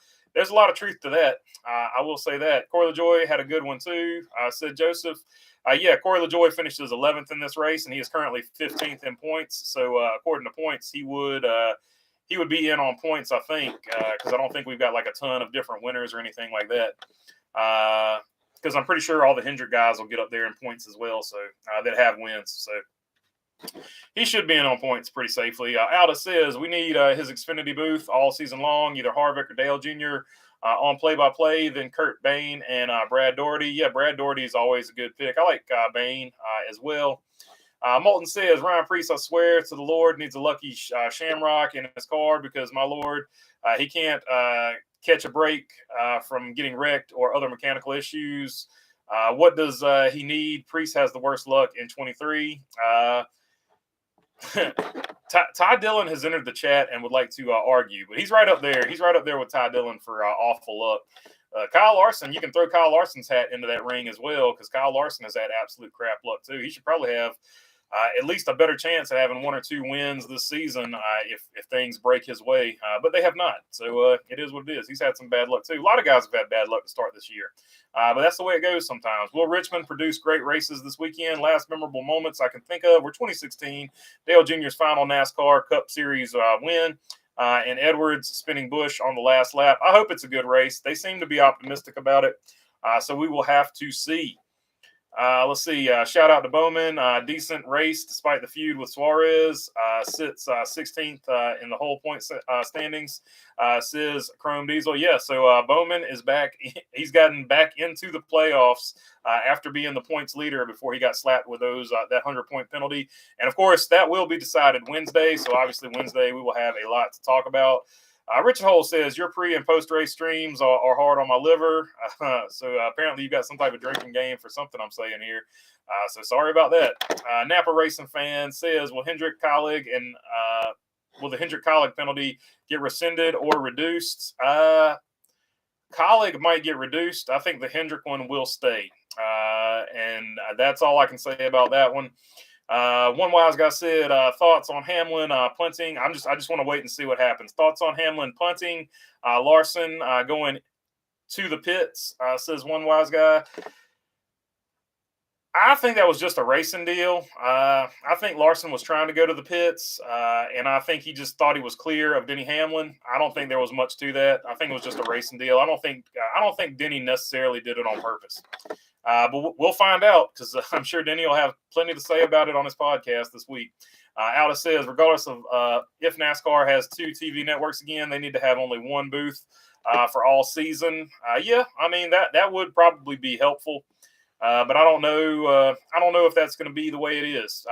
lot of truth to that. I will say that. Corey LaJoy had a good one too, said Joseph. Corey LaJoy finishes 11th in this race, and he is currently 15th in points. So according to points, he would be in on points, I think, because I don't think we've got like a ton of different winners or anything like that. Because I'm pretty sure all the Hendrick guys will get up there in points as well, so that have wins. So he should be in on points pretty safely. Alda says we need his Xfinity booth all season long, either Harvick or Dale Jr. On play-by-play, then Kurt Bain and Brad Doherty. Yeah, Brad Doherty is always a good pick. I like Bain as well. Moulton says, Ryan Preece, I swear to the Lord, needs a lucky shamrock in his car because, my Lord, he can't catch a break from getting wrecked or other mechanical issues. What does he need? Preece has the worst luck in 23. Ty Dillon has entered the chat and would like to argue, but he's right up there. He's right up there with Ty Dillon for awful luck. Kyle Larson, you can throw Kyle Larson's hat into that ring as well because Kyle Larson has had absolute crap luck too. He should probably have at least a better chance of having one or two wins this season if things break his way, but they have not. So it is what it is. He's had some bad luck too. A lot of guys have had bad luck to start this year, but that's the way it goes sometimes. Will Richmond produce great races this weekend? Last memorable moments I can think of were 2016, Dale Jr.'s final NASCAR Cup Series win. And Edwards spinning Busch on the last lap. I hope it's a good race. They seem to be optimistic about it, so we will have to see. Let's see. Shout out to Bowman. Decent race despite the feud with Suarez. Sits 16th in the whole point standings. Says Chrome Diesel. Yeah, so Bowman is back. He's gotten back into the playoffs after being the points leader before he got slapped with that 100-point penalty. And, of course, that will be decided Wednesday. So, obviously, Wednesday we will have a lot to talk about. Richard Hole says, your pre- and post-race streams are hard on my liver. So apparently you've got some type of drinking game for something I'm saying here. So sorry about that. Napa Racing fan says, will the Hendrick Colleague penalty get rescinded or reduced? Colleague might get reduced. I think the Hendrick one will stay. And that's all I can say about that one. One wise guy said, thoughts on Hamlin punting. I just want to wait and see what happens. Thoughts on Hamlin punting, Larson going to the pits, says one wise guy. I think that was just a racing deal. I think Larson was trying to go to the pits, and I think he just thought he was clear of Denny Hamlin. I don't think there was much to that. I think it was just a racing deal. I don't think Denny necessarily did it on purpose. But we'll find out because I'm sure Denny will have plenty to say about it on his podcast this week. Alda says, regardless of if NASCAR has 2 TV networks again, they need to have only one booth for all season. I mean that would probably be helpful, but I don't know. I don't know if that's going to be the way it is.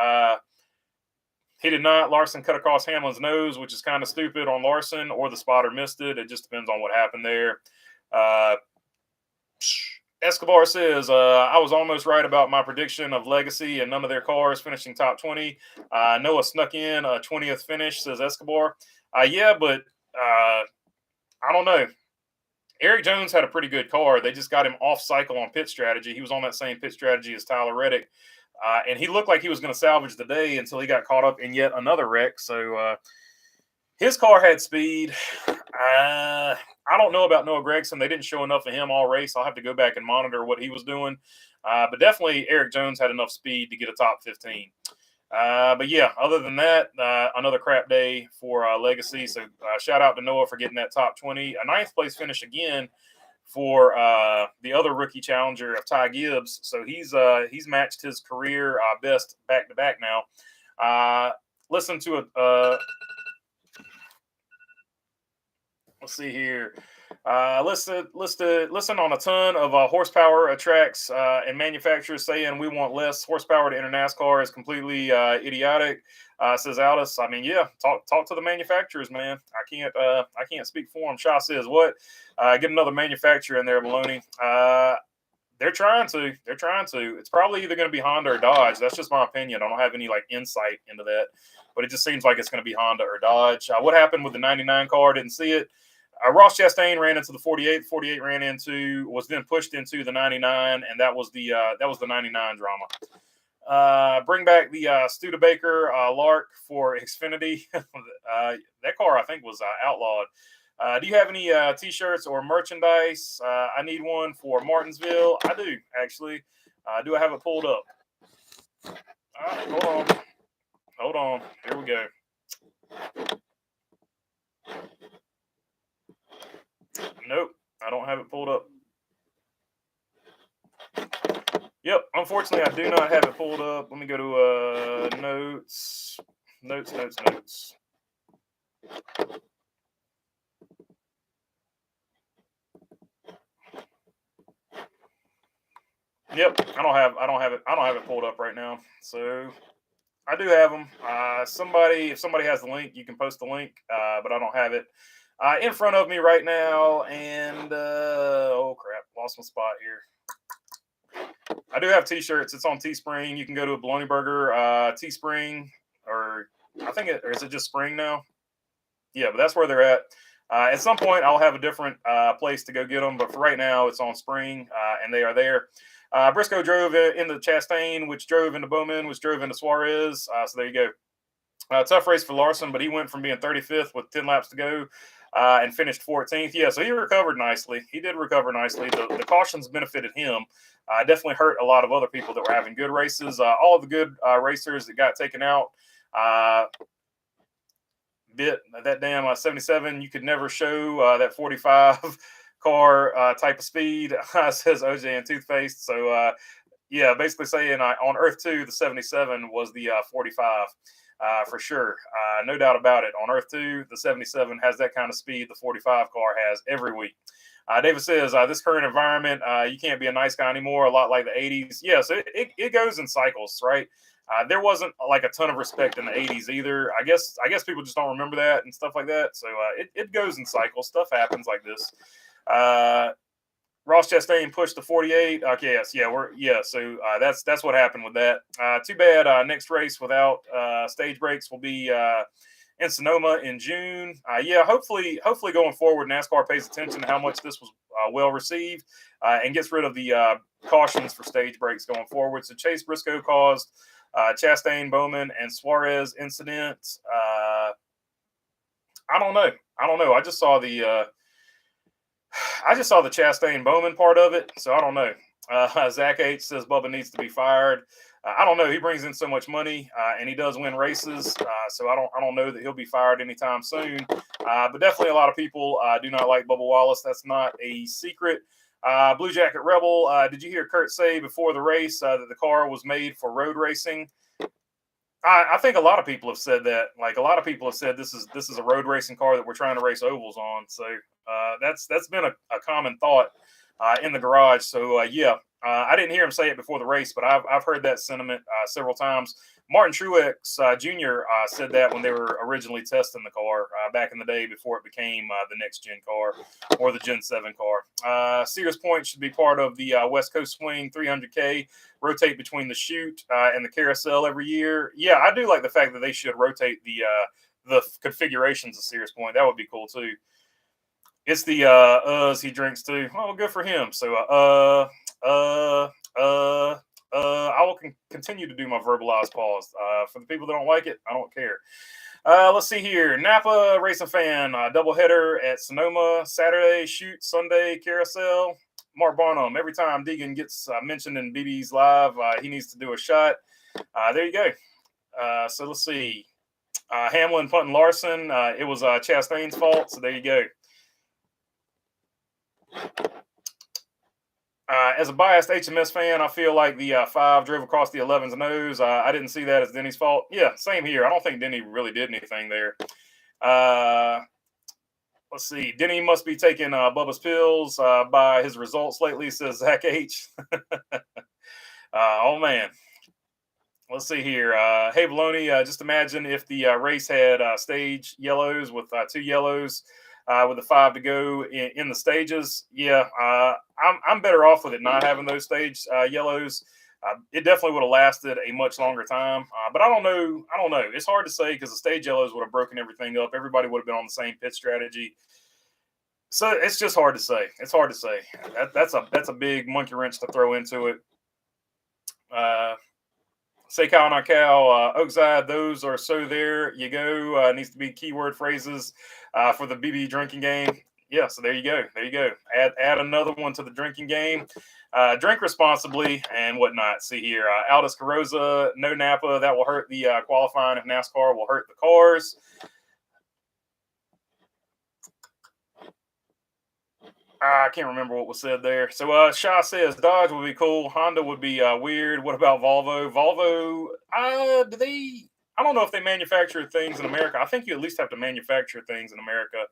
He did not. Larson cut across Hamlin's nose, which is kind of stupid on Larson, or the spotter missed it. It just depends on what happened there. Escobar says, I was almost right about my prediction of Legacy and none of their cars finishing top 20. Noah snuck in a 20th finish, says Escobar. Yeah, but I don't know. Eric Jones had a pretty good car. They just got him off cycle on pit strategy. He was on that same pit strategy as Tyler Reddick. And he looked like he was going to salvage the day until he got caught up in yet another wreck. So his car had speed. I don't know about Noah Gregson. They didn't show enough of him all race. I'll have to go back and monitor what he was doing. But definitely Eric Jones had enough speed to get a top 15. But yeah, other than that, another crap day for Legacy. So shout out to Noah for getting that top 20. A ninth place finish again for the other rookie challenger of Ty Gibbs. So he's matched his career best back to back now. Listen to let's see here. Listen on a ton of horsepower tracks and manufacturers saying we want less horsepower to enter NASCAR is completely idiotic. Says Aldis. I mean, yeah, talk to the manufacturers, man. I can't speak for them. Shaw says what? Get another manufacturer in there, Maloney. They're trying to. It's probably either going to be Honda or Dodge. That's just my opinion. I don't have any insight into that, but it just seems like it's going to be Honda or Dodge. What happened with the 99 car? Didn't see it. Ross Chastain ran into the 48. The 48 was then pushed into the 99, and that was the 99 drama. Bring back the Studebaker Lark for Xfinity. That car, I think, was outlawed. Do you have any T-shirts or merchandise? I need one for Martinsville. I do, actually. Do I have it pulled up? Hold on. Here we go. Nope, I don't have it pulled up. Yep, unfortunately, I do not have it pulled up. Let me go to notes. Yep, I don't have it pulled up right now. So I do have them. If somebody has the link, you can post the link. But I don't have it in front of me right now. And oh crap, lost my spot here. I do have T-shirts. It's on Teespring. You can go to a Bologna Burger Teespring, or is it just Spring now? Yeah, but that's where they're at. At some point, I'll have a different place to go get them, but for right now, it's on Spring, and they are there. Briscoe drove into Chastain, which drove into Bowman, which drove into Suarez. So there you go. Tough race for Larson, but he went from being 35th with 10 laps to go and finished 14th. Yeah, so he recovered nicely. He did recover nicely. The cautions benefited him. Definitely hurt a lot of other people that were having good races. All of the good racers that got taken out. That damn 77, you could never show that 45 car type of speed, says OJ and Toothpaste. So, yeah, basically saying on Earth 2, the 77 was the 45 for sure. No doubt about it. On Earth 2, the 77 has that kind of speed the 45 car has every week. David says, this current environment, you can't be a nice guy anymore, a lot like the 80s. Yeah, so it goes in cycles, right? There wasn't a ton of respect in the 80s either. I guess people just don't remember that and stuff like that. So it goes in cycles. Stuff happens like this. Ross Chastain pushed the 48. Okay, yes, So that's what happened with that. Too bad. Next race without stage breaks will be in Sonoma in June. Hopefully going forward, NASCAR pays attention to how much this was well received and gets rid of the cautions for stage breaks going forward. So Chase Briscoe caused Chastain, Bowman, and Suarez incident. I don't know. I just saw the Chastain Bowman part of it, so I don't know. Zach H says Bubba needs to be fired. I don't know. He brings in so much money, and he does win races, so I don't know that he'll be fired anytime soon. But definitely, a lot of people do not like Bubba Wallace. That's not a secret. Blue Jacket Rebel, did you hear Kurt say before the race that the car was made for road racing? I think a lot of people have said that. A lot of people have said this is a road racing car that we're trying to race ovals on. So that's been a common thought in the garage. So yeah, I didn't hear him say it before the race, but I've heard that sentiment several times. Martin Truex Jr. Said that when they were originally testing the car back in the day before it became the next gen car or the Gen 7 car. Sears Point should be part of the West Coast Swing 300K, rotate between the chute and the carousel every year. Yeah, I do like the fact that they should rotate the configurations of Sears Point. That would be cool too. It's the he drinks too. Oh, good for him. So uh, uh, I will continue to do my verbalized pause. For the people that don't like it, I don't care. Let's see here. Napa Racing Fan, doubleheader at Sonoma, Saturday, shoot, Sunday, carousel. Mark Barnum, every time Deegan gets mentioned in BB's Live, he needs to do a shot. There you go. So let's see. Hamlin punting Larson. It was Chastain's fault, so there you go. As a biased HMS fan, I feel like the 5 drove across the 11's nose. I didn't see that as Denny's fault. Yeah, same here. I don't think Denny really did anything there. Let's see. Denny must be taking Bubba's pills by his results lately, says Zach H. Oh, man. Let's see here. Hey, Baloney, just imagine if the race had stage yellows with 2 yellows. With the 5 to go in the stages. Yeah, I'm better off with it not having those stage yellows. It definitely would have lasted a much longer time. But I don't know. It's hard to say because the stage yellows would have broken everything up. Everybody would have been on the same pit strategy. So it's just hard to say. It's hard to say. That's a big monkey wrench to throw into it. Say cow, not cow. Oakside, those are so there you go. Needs to be keyword phrases for the BB drinking game. Yeah, so there you go. There you go. Add another one to the drinking game. Drink responsibly and whatnot. See here. Aldis Carosa, no Napa. That will hurt the qualifying if NASCAR will hurt the cars. I can't remember what was said there. So Shaw says Dodge would be cool. Honda would be weird. What about Volvo? Volvo, do they? I don't know if they manufacture things in America. I think you at least have to manufacture things in America.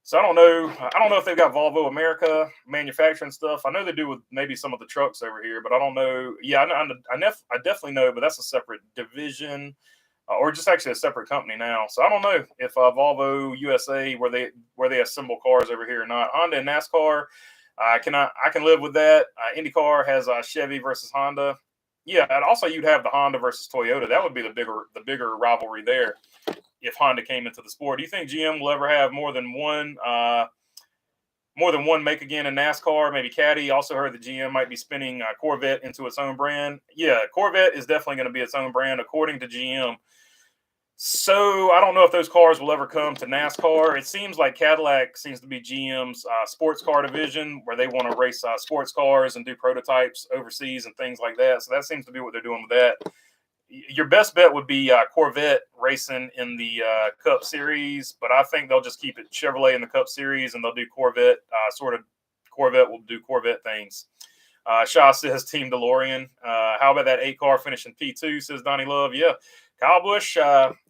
So I don't know. I don't know if they've got Volvo America manufacturing stuff. I know they do with maybe some of the trucks over here, but I don't know. Yeah, I definitely know, but that's a separate division. Or just actually a separate company now. So I don't know if Volvo USA where they assemble cars over here or not. Honda and NASCAR, I can live with that. IndyCar has Chevy versus Honda. Yeah, and also you'd have the Honda versus Toyota. That would be the bigger rivalry there if Honda came into the sport. Do you think GM will ever have more than one make again in NASCAR? Maybe Caddy. Also heard that GM might be spinning Corvette into its own brand. Yeah, Corvette is definitely going to be its own brand according to GM. So I don't know if those cars will ever come to NASCAR. It seems like Cadillac seems to be GM's sports car division where they want to race sports cars and do prototypes overseas and things like that. So that seems to be what they're doing with that. Your best bet would be Corvette racing in the Cup Series, but I think they'll just keep it Chevrolet in the Cup Series and they'll do Corvette, Corvette will do Corvette things. Shaw says Team DeLorean. How about that 8 car finishing P2, says Donnie Love. Yeah, Kyle Busch,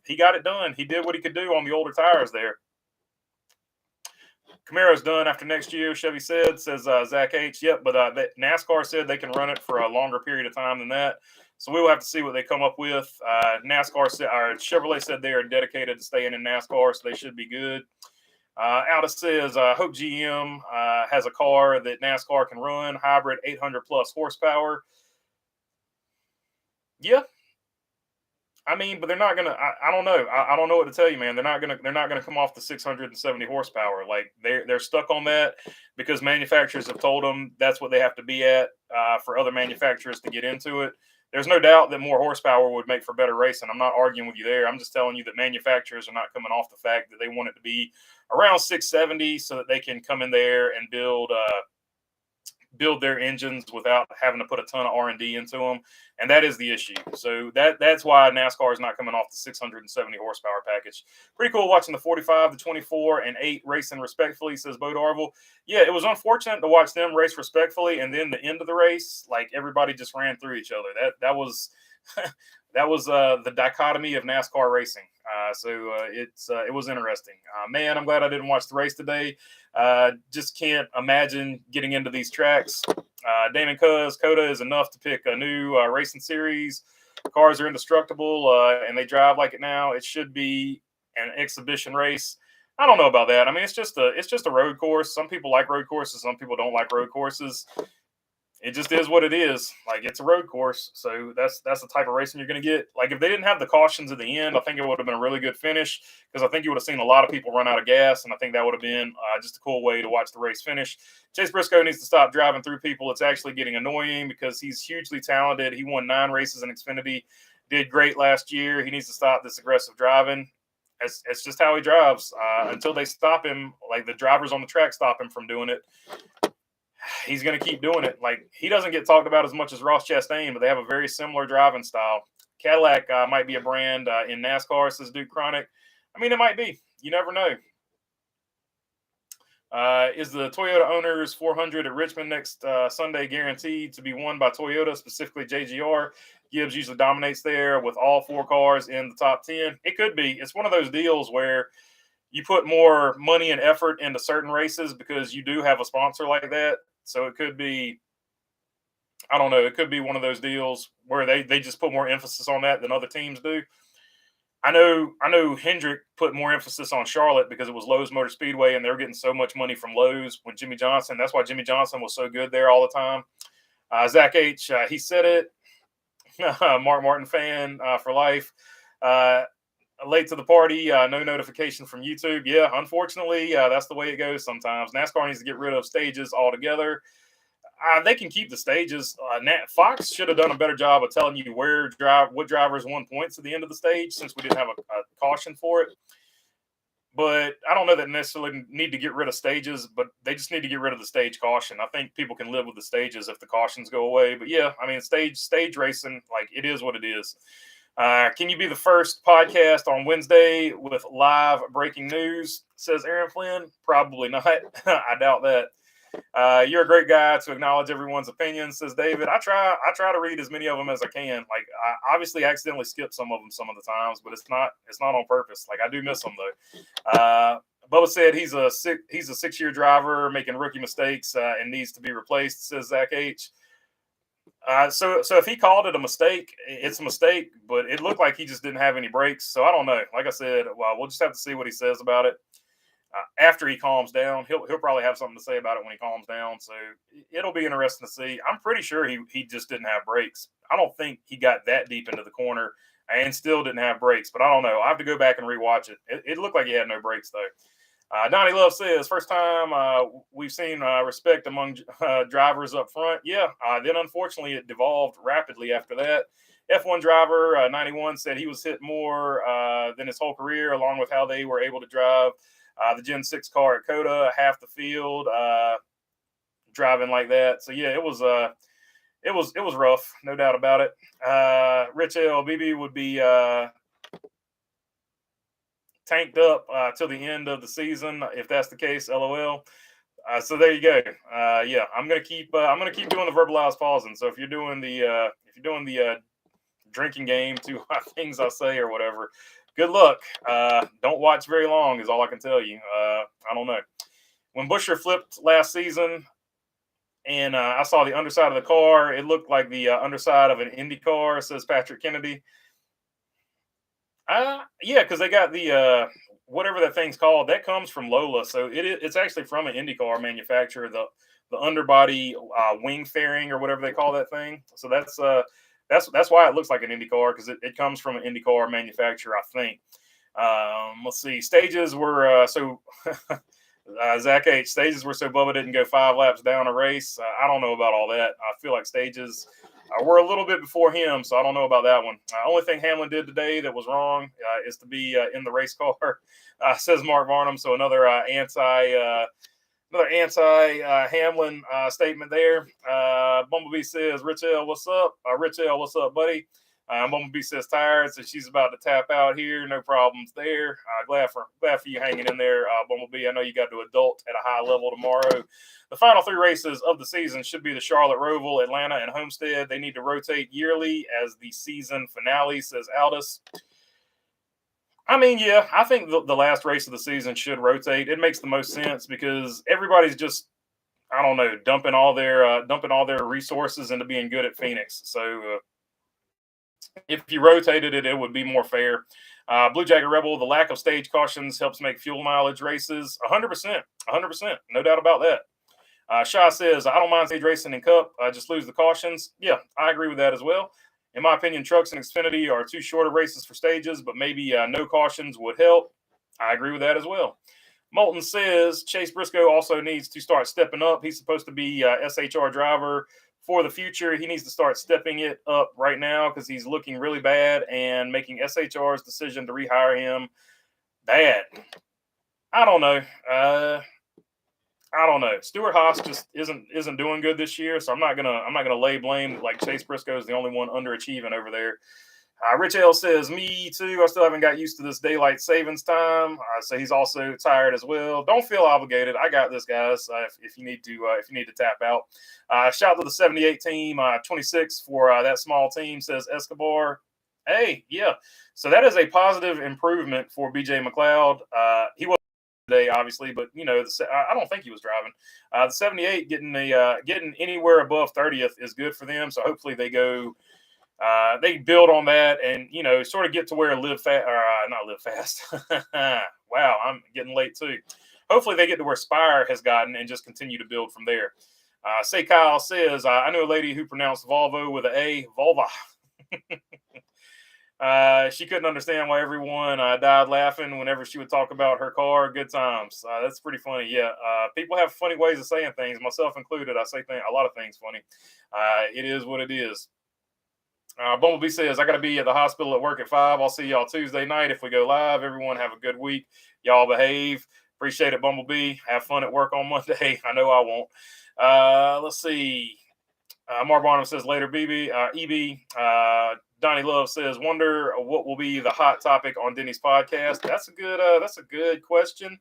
he got it done. He did what he could do on the older tires there. Camaro's done after next year, Chevy said, says Zach H. Yep, but NASCAR said they can run it for a longer period of time than that. So we will have to see what they come up with. NASCAR said, or Chevrolet said they are dedicated to staying in NASCAR, so they should be good. Aldis says, hope GM has a car that NASCAR can run, hybrid 800 plus horsepower. Yeah. I mean, but they're not gonna. I don't know. I don't know what to tell you, man. They're not gonna come off the 670 horsepower. Like they're stuck on that because manufacturers have told them that's what they have to be at for other manufacturers to get into it. There's no doubt that more horsepower would make for better racing. I'm not arguing with you there. I'm just telling you that manufacturers are not coming off the fact that they want it to be around 670 so that they can come in there and build their engines without having to put a ton of R&D into them. And that is the issue. So that's why NASCAR is not coming off the 670 horsepower package. Pretty cool watching the 45, the 24, and 8 racing respectfully, says Bo Darville. Yeah, it was unfortunate to watch them race respectfully, and then the end of the race, like everybody just ran through each other. That was that was the dichotomy of NASCAR racing. It was interesting. Man, I'm glad I didn't watch the race today. Just can't imagine getting into these tracks. Damon Coda is enough to pick a new racing series. Cars are indestructible, and they drive like it now. It should be an exhibition race. I don't know about that. I mean, it's just a road course. Some people like road courses. Some people don't like road courses. It just is what it is. Like, it's a road course, so that's the type of racing you're going to get. Like, if they didn't have the cautions at the end, I think it would have been a really good finish, because I think you would have seen a lot of people run out of gas, and I think that would have been just a cool way to watch the race finish. Chase Briscoe needs to stop driving through people. It's actually getting annoying because he's hugely talented. He won 9 races in Xfinity, did great last year. He needs to stop this aggressive driving. It's just how he drives. Until they stop him, like the drivers on the track stop him from doing it, he's going to keep doing it. Like, he doesn't get talked about as much as Ross Chastain, but they have a very similar driving style. Cadillac might be a brand in NASCAR, says Duke Chronic. I mean, it might be. You never know. Is the Toyota Owners 400 at Richmond next Sunday guaranteed to be won by Toyota, specifically JGR? Gibbs usually dominates there with all 4 cars in the top 10. It could be. It's one of those deals where you put more money and effort into certain races because you do have a sponsor like that. So it could be, I don't know, it could be one of those deals where they just put more emphasis on that than other teams do. I know Hendrick put more emphasis on Charlotte because it was Lowe's Motor Speedway, and they were getting so much money from Lowe's with Jimmy Johnson. That's why Jimmy Johnson was so good there all the time. Zach H., he said it. Mark Martin fan for life. Late to the party, no notification from YouTube. Yeah, unfortunately, that's the way it goes sometimes. NASCAR needs to get rid of stages altogether. They can keep the stages. Fox should have done a better job of telling you what drivers won points at the end of the stage, since we didn't have a caution for it. But I don't know that necessarily need to get rid of stages, but they just need to get rid of the stage caution. I think people can live with the stages if the cautions go away. But yeah, I mean, stage racing, like, it is what it is. Can you be the first podcast on Wednesday with live breaking news, says Aaron Flynn? Probably not. I doubt that. You're a great guy to acknowledge everyone's opinions, says David. I try to read as many of them as I can. Like, I obviously accidentally skip some of them some of the times, but it's not on purpose. Like, I do miss them though. Bubba said he's a 6-year driver making rookie mistakes and needs to be replaced, says Zach H. So if he called it a mistake, it's a mistake, but it looked like he just didn't have any brakes. So I don't know. Like I said, well, we'll just have to see what he says about it. After he calms down, he'll probably have something to say about it when he calms down. So it'll be interesting to see. I'm pretty sure he just didn't have brakes. I don't think he got that deep into the corner and still didn't have brakes, but I don't know. I have to go back and rewatch it. It looked like he had no brakes though. Donnie Love says, first time we've seen respect among drivers up front. Yeah, then unfortunately it devolved rapidly after that. F1 driver 91 said he was hit more than his whole career, along with how they were able to drive the Gen 6 car at Coda, half the field driving like that. So yeah, it was rough, no doubt about it. Rich LBB would be tanked up till the end of the season if that's the case. LOL. So there you go. Yeah, I'm gonna keep doing the verbalized pausing. So if you're doing the drinking game to things I say or whatever, good luck. Don't watch very long is all I can tell you. I don't know. When Buescher flipped last season and I saw the underside of the car, it looked like the underside of an Indy car, says Patrick Kennedy. Yeah, because they got the whatever that thing's called, that comes from Lola. So it's actually from an IndyCar manufacturer, the underbody wing fairing or whatever they call that thing. So that's why it looks like an IndyCar, because it comes from an IndyCar manufacturer, I think. Let's see. Stages were so Zach H. Stages were so Bubba didn't go 5 laps down a race. I don't know about all that. I feel like stages were a little bit before him, so I don't know about that one. Only thing Hamlin did today that was wrong is to be in the race car, says Mark Varnum. So another anti Hamlin statement there. Bumblebee says, Rich L, what's up? Rich L, what's up, buddy? Bumblebee says tired, so she's about to tap out here. No problems there. Glad for you hanging in there, Bumblebee. I know you got to adult at a high level tomorrow. The final 3 races of the season should be the Charlotte Roval, Atlanta, and Homestead. They need to rotate yearly as the season finale, says Aldous. I mean, yeah, I think the last race of the season should rotate. It makes the most sense because everybody's just I don't know, dumping all their resources into being good at Phoenix. So if you rotated it, it would be more fair. Blue Jacket Rebel, the lack of stage cautions helps make fuel mileage races 100%, 100%, no doubt about that. Shaw says, I don't mind stage racing in Cup. Just lose the cautions. Yeah, I agree with that as well. In my opinion, trucks and Xfinity are too short of races for stages, but maybe no cautions would help. I agree with that as well. Moulton says Chase Briscoe also needs to start stepping up. He's supposed to be SHR driver for the future. He needs to start stepping it up right now because he's looking really bad and making SHR's decision to rehire him bad. I don't know. I don't know. Stuart Haas just isn't doing good this year, so I'm not gonna lay blame like Chase Briscoe is the only one underachieving over there. Rich L says, me too. I still haven't got used to this daylight savings time. So he's also tired as well. Don't feel obligated. I got this, guys. If you need to tap out. Shout out to the 78 team, 26 for that small team, says Escobar. Hey, yeah. So that is a positive improvement for BJ McLeod. He was today, obviously, but I don't think he was driving. The 78 getting anywhere above 30th is good for them. So hopefully they go. They build on that and, sort of get to where not live fast. Wow, I'm getting late too. Hopefully they get to where Spire has gotten and just continue to build from there. Say Kyle says, I knew a lady who pronounced Volvo with an A, Volva. She couldn't understand why everyone died laughing whenever she would talk about her car. Good times. That's pretty funny. Yeah. People have funny ways of saying things, myself included. I say a lot of things funny. It is what it is. Bumblebee says, I got to be at the hospital at work at 5. I'll see y'all Tuesday night if we go live. Everyone have a good week. Y'all behave. Appreciate it, Bumblebee. Have fun at work on Monday. I know I won't. Let's see. Mark Barnum says later, EB. Donnie Love says, wonder what will be the hot topic on Denny's podcast. That's a good question.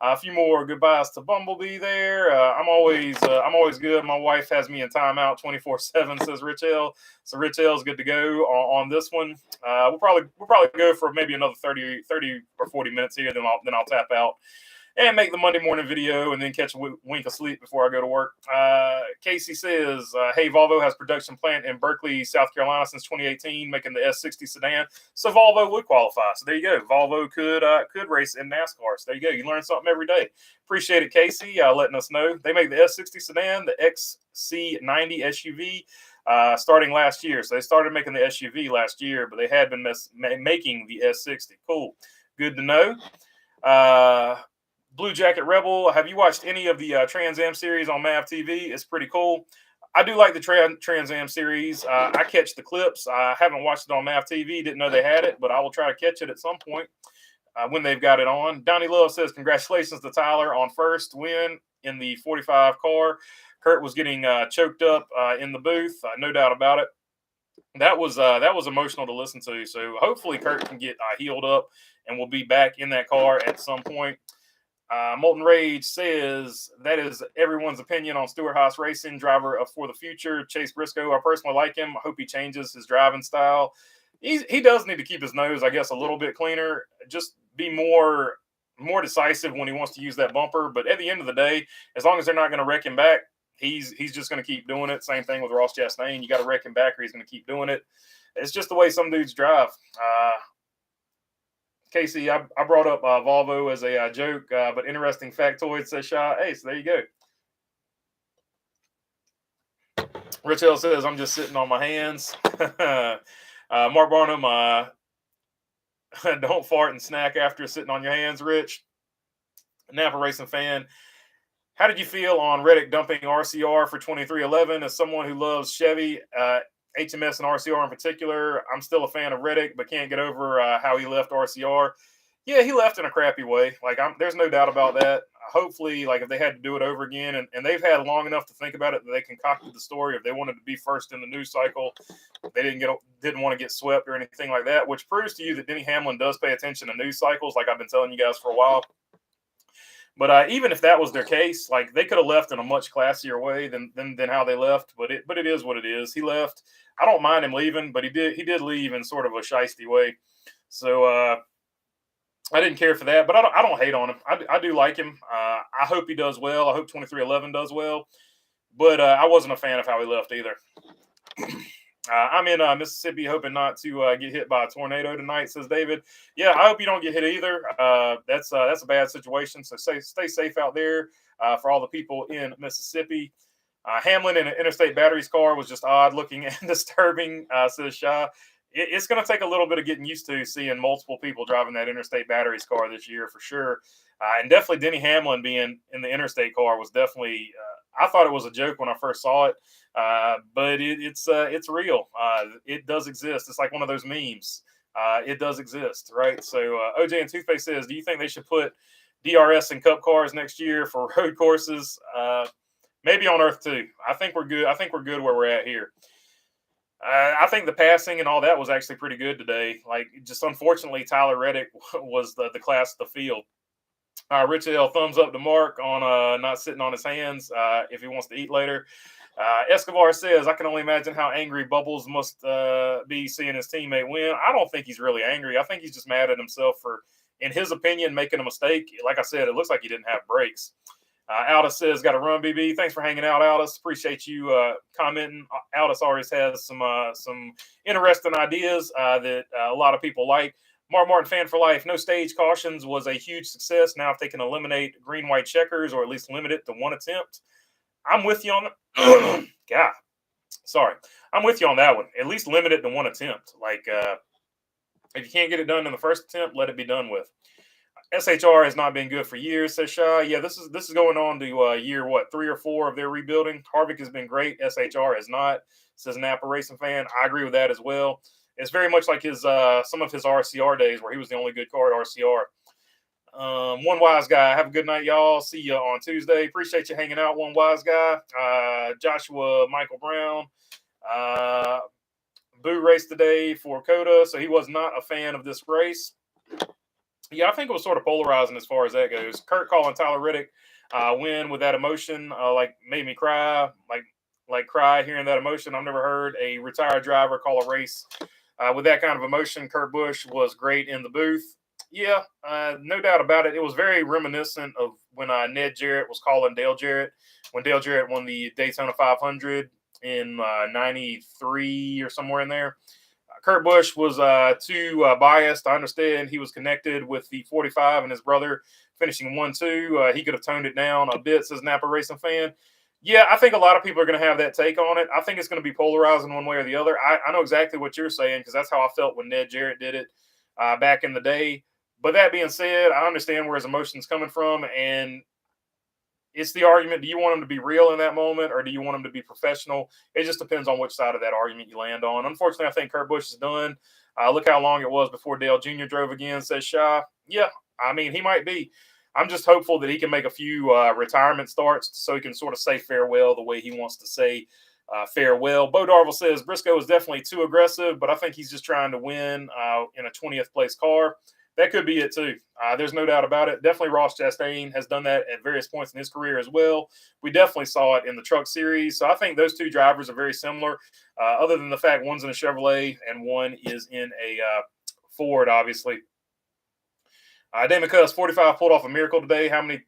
A few more goodbyes to Bumblebee there. I'm always good. My wife has me in timeout 24/7, says Rich L. So Rich L is good to go on this one. We'll probably go for maybe another 30 or 40 minutes here. Then I'll tap out and make the Monday morning video and then catch a wink of sleep before I go to work. Casey says, hey, Volvo has production plant in Berkeley, South Carolina since 2018, making the S60 sedan. So Volvo would qualify. So there you go. Volvo could race in NASCAR. So there you go. You learn something every day. Appreciate it, Casey, letting us know. They make the S60 sedan, the XC90 SUV, starting last year. So they started making the SUV last year, but they had been making the S60. Cool. Good to know. Blue Jacket Rebel, have you watched any of the Trans Am series on MAV TV? It's pretty cool. I do like the Trans Am series. I catch the clips. I haven't watched it on MAV TV. Didn't know they had it, but I will try to catch it at some point when they've got it on. Donnie Love says, congratulations to Tyler on first win in the 45 car. Kurt was getting choked up in the booth. No doubt about it. That was emotional to listen to. So hopefully Kurt can get healed up and we'll be back in that car at some point. Molten Rage says that is everyone's opinion on Stuart Haas Racing, driver for the future. Chase Briscoe, I personally like him. I hope he changes his driving style. He does need to keep his nose, I guess, a little bit cleaner. Just be more decisive when he wants to use that bumper. But at the end of the day, as long as they're not going to wreck him back, he's just going to keep doing it. Same thing with Ross Chastain. You got to wreck him back or he's going to keep doing it. It's just the way some dudes drive. Casey, I brought up Volvo as a joke, but interesting factoid, says Shaw. Hey, so there you go. Rich L says, I'm just sitting on my hands. Mark Barnum, don't fart and snack after sitting on your hands, Rich. Napa Racing fan, how did you feel on Reddick dumping RCR for 2311? As someone who loves Chevy, HMS and RCR in particular, I'm still a fan of Reddick, but can't get over how he left RCR. Yeah, he left in a crappy way. There's no doubt about that. Hopefully, if they had to do it over again, and they've had long enough to think about it that they concocted the story. If they wanted to be first in the news cycle, they didn't want to get swept or anything like that, which proves to you that Denny Hamlin does pay attention to news cycles, like I've been telling you guys for a while. But even if that was their case, they could have left in a much classier way than how they left. But it is what it is. He left. I don't mind him leaving, but he did leave in sort of a shiesty way. So I didn't care for that, but I don't hate on him. I do like him. I hope he does well. I hope 2311 does well. But I wasn't a fan of how he left either. I'm in Mississippi, hoping not to get hit by a tornado tonight, says David. Yeah, I hope you don't get hit either. That's a bad situation. So stay safe out there for all the people in Mississippi. Hamlin in an interstate batteries car was just odd looking and disturbing, says Shaw. It's going to take a little bit of getting used to seeing multiple people driving that interstate batteries car this year for sure. And definitely Denny Hamlin being in the interstate car was definitely, I thought it was a joke when I first saw it, but it's real. It does exist. It's like one of those memes. It does exist, right? So OJ and Toothpaste says, do you think they should put DRS in Cup cars next year for road courses? Maybe on Earth too. I think we're good. I think we're good where we're at here. I think the passing and all that was actually pretty good today. Like, just unfortunately, Tyler Reddick was the class of the field. Rich L, thumbs up to Mark on not sitting on his hands if he wants to eat later. Escobar says, I can only imagine how angry Bubbles must be seeing his teammate win. I don't think he's really angry. I think he's just mad at himself for, in his opinion, making a mistake. Like I said, it looks like he didn't have brakes. Aldous says, got to run, BB. Thanks for hanging out, Aldous. Appreciate you commenting. Aldous always has some interesting ideas that a lot of people like. Mark Martin, fan for life. No stage cautions was a huge success. Now, if they can eliminate green-white checkers or at least limit it to one attempt, I'm with you on that. God, sorry. I'm with you on that one. At least limit it to one attempt. Like, if you can't get it done in the first attempt, let it be done with. SHR has not been good for years, says Shaw. Yeah, this is going on to year, 3 or 4 of their rebuilding. Harvick has been great. SHR has not, says Napa Racing fan. I agree with that as well. It's very much like his some of his RCR days where he was the only good car at RCR. One Wise Guy. Have a good night, y'all. See you on Tuesday. Appreciate you hanging out, One Wise Guy. Joshua Michael Brown. Boo race today for Coda, so he was not a fan of this race. Yeah, I think it was sort of polarizing as far as that goes. Kurt calling Tyler Reddick win with that emotion, like made me cry, like cry hearing that emotion. I've never heard a retired driver call a race with that kind of emotion. Kurt Busch was great in the booth. Yeah, no doubt about it. It was very reminiscent of when Ned Jarrett was calling Dale Jarrett when Dale Jarrett won the Daytona 500 in '93 or somewhere in there. Kurt Busch was too biased. I understand he was connected with the 45 and his brother finishing 1-2. He could have toned it down a bit, says Napa Racing fan. Yeah, I think a lot of people are going to have that take on it. I think it's going to be polarizing one way or the other. I know exactly what you're saying because that's how I felt when Ned Jarrett did it back in the day. But that being said, I understand where his emotion's coming from, and it's the argument. Do you want him to be real in that moment or do you want him to be professional? It just depends on which side of that argument you land on. Unfortunately, I think Kurt Busch is done. Look how long it was before Dale Jr. drove again, says Shaw. Yeah, I mean, he might be. I'm just hopeful that he can make a few retirement starts so he can sort of say farewell the way he wants to say farewell. Bo Darville says Briscoe is definitely too aggressive, but I think he's just trying to win in a 20th place car. That could be it too. There's no doubt about it. Definitely Ross Chastain has done that at various points in his career as well. We definitely saw it in the truck series. So I think those two drivers are very similar, other than the fact one's in a Chevrolet and one is in a Ford, obviously. Damon Cuss, 45 pulled off a miracle today. How many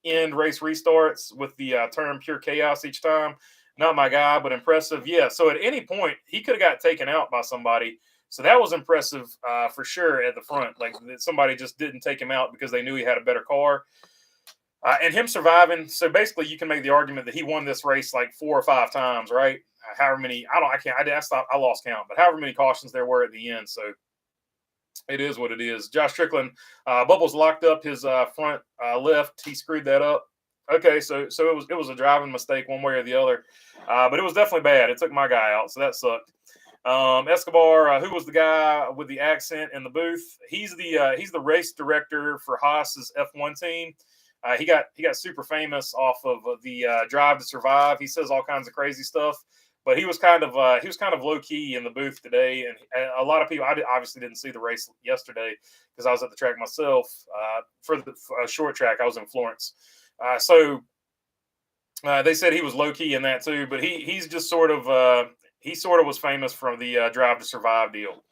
end race restarts with the term pure chaos each time? Not my guy, but impressive. Yeah, so at any point, he could have got taken out by somebody. So that was impressive for sure at the front. Like somebody just didn't take him out because they knew he had a better car. And him surviving. So basically you can make the argument that he won this race like 4 or 5 times, right? However many, I lost count, but however many cautions there were at the end. So it is what it is. Josh Strickland, Bubbles locked up his front left. He screwed that up. Okay, so it was a driving mistake one way or the other. But it was definitely bad. It took my guy out, so that sucked. Escobar, who was the guy with the accent in the booth? He's the race director for Haas's F1 team. He got super famous off of the Drive to Survive. He says all kinds of crazy stuff, but he was kind of low key in the booth today. And a lot of people, I obviously didn't see the race yesterday because I was at the track myself for the short track. I was in Florence, so they said he was low key in that too. But he's just sort of. He sort of was famous from the Drive to Survive deal.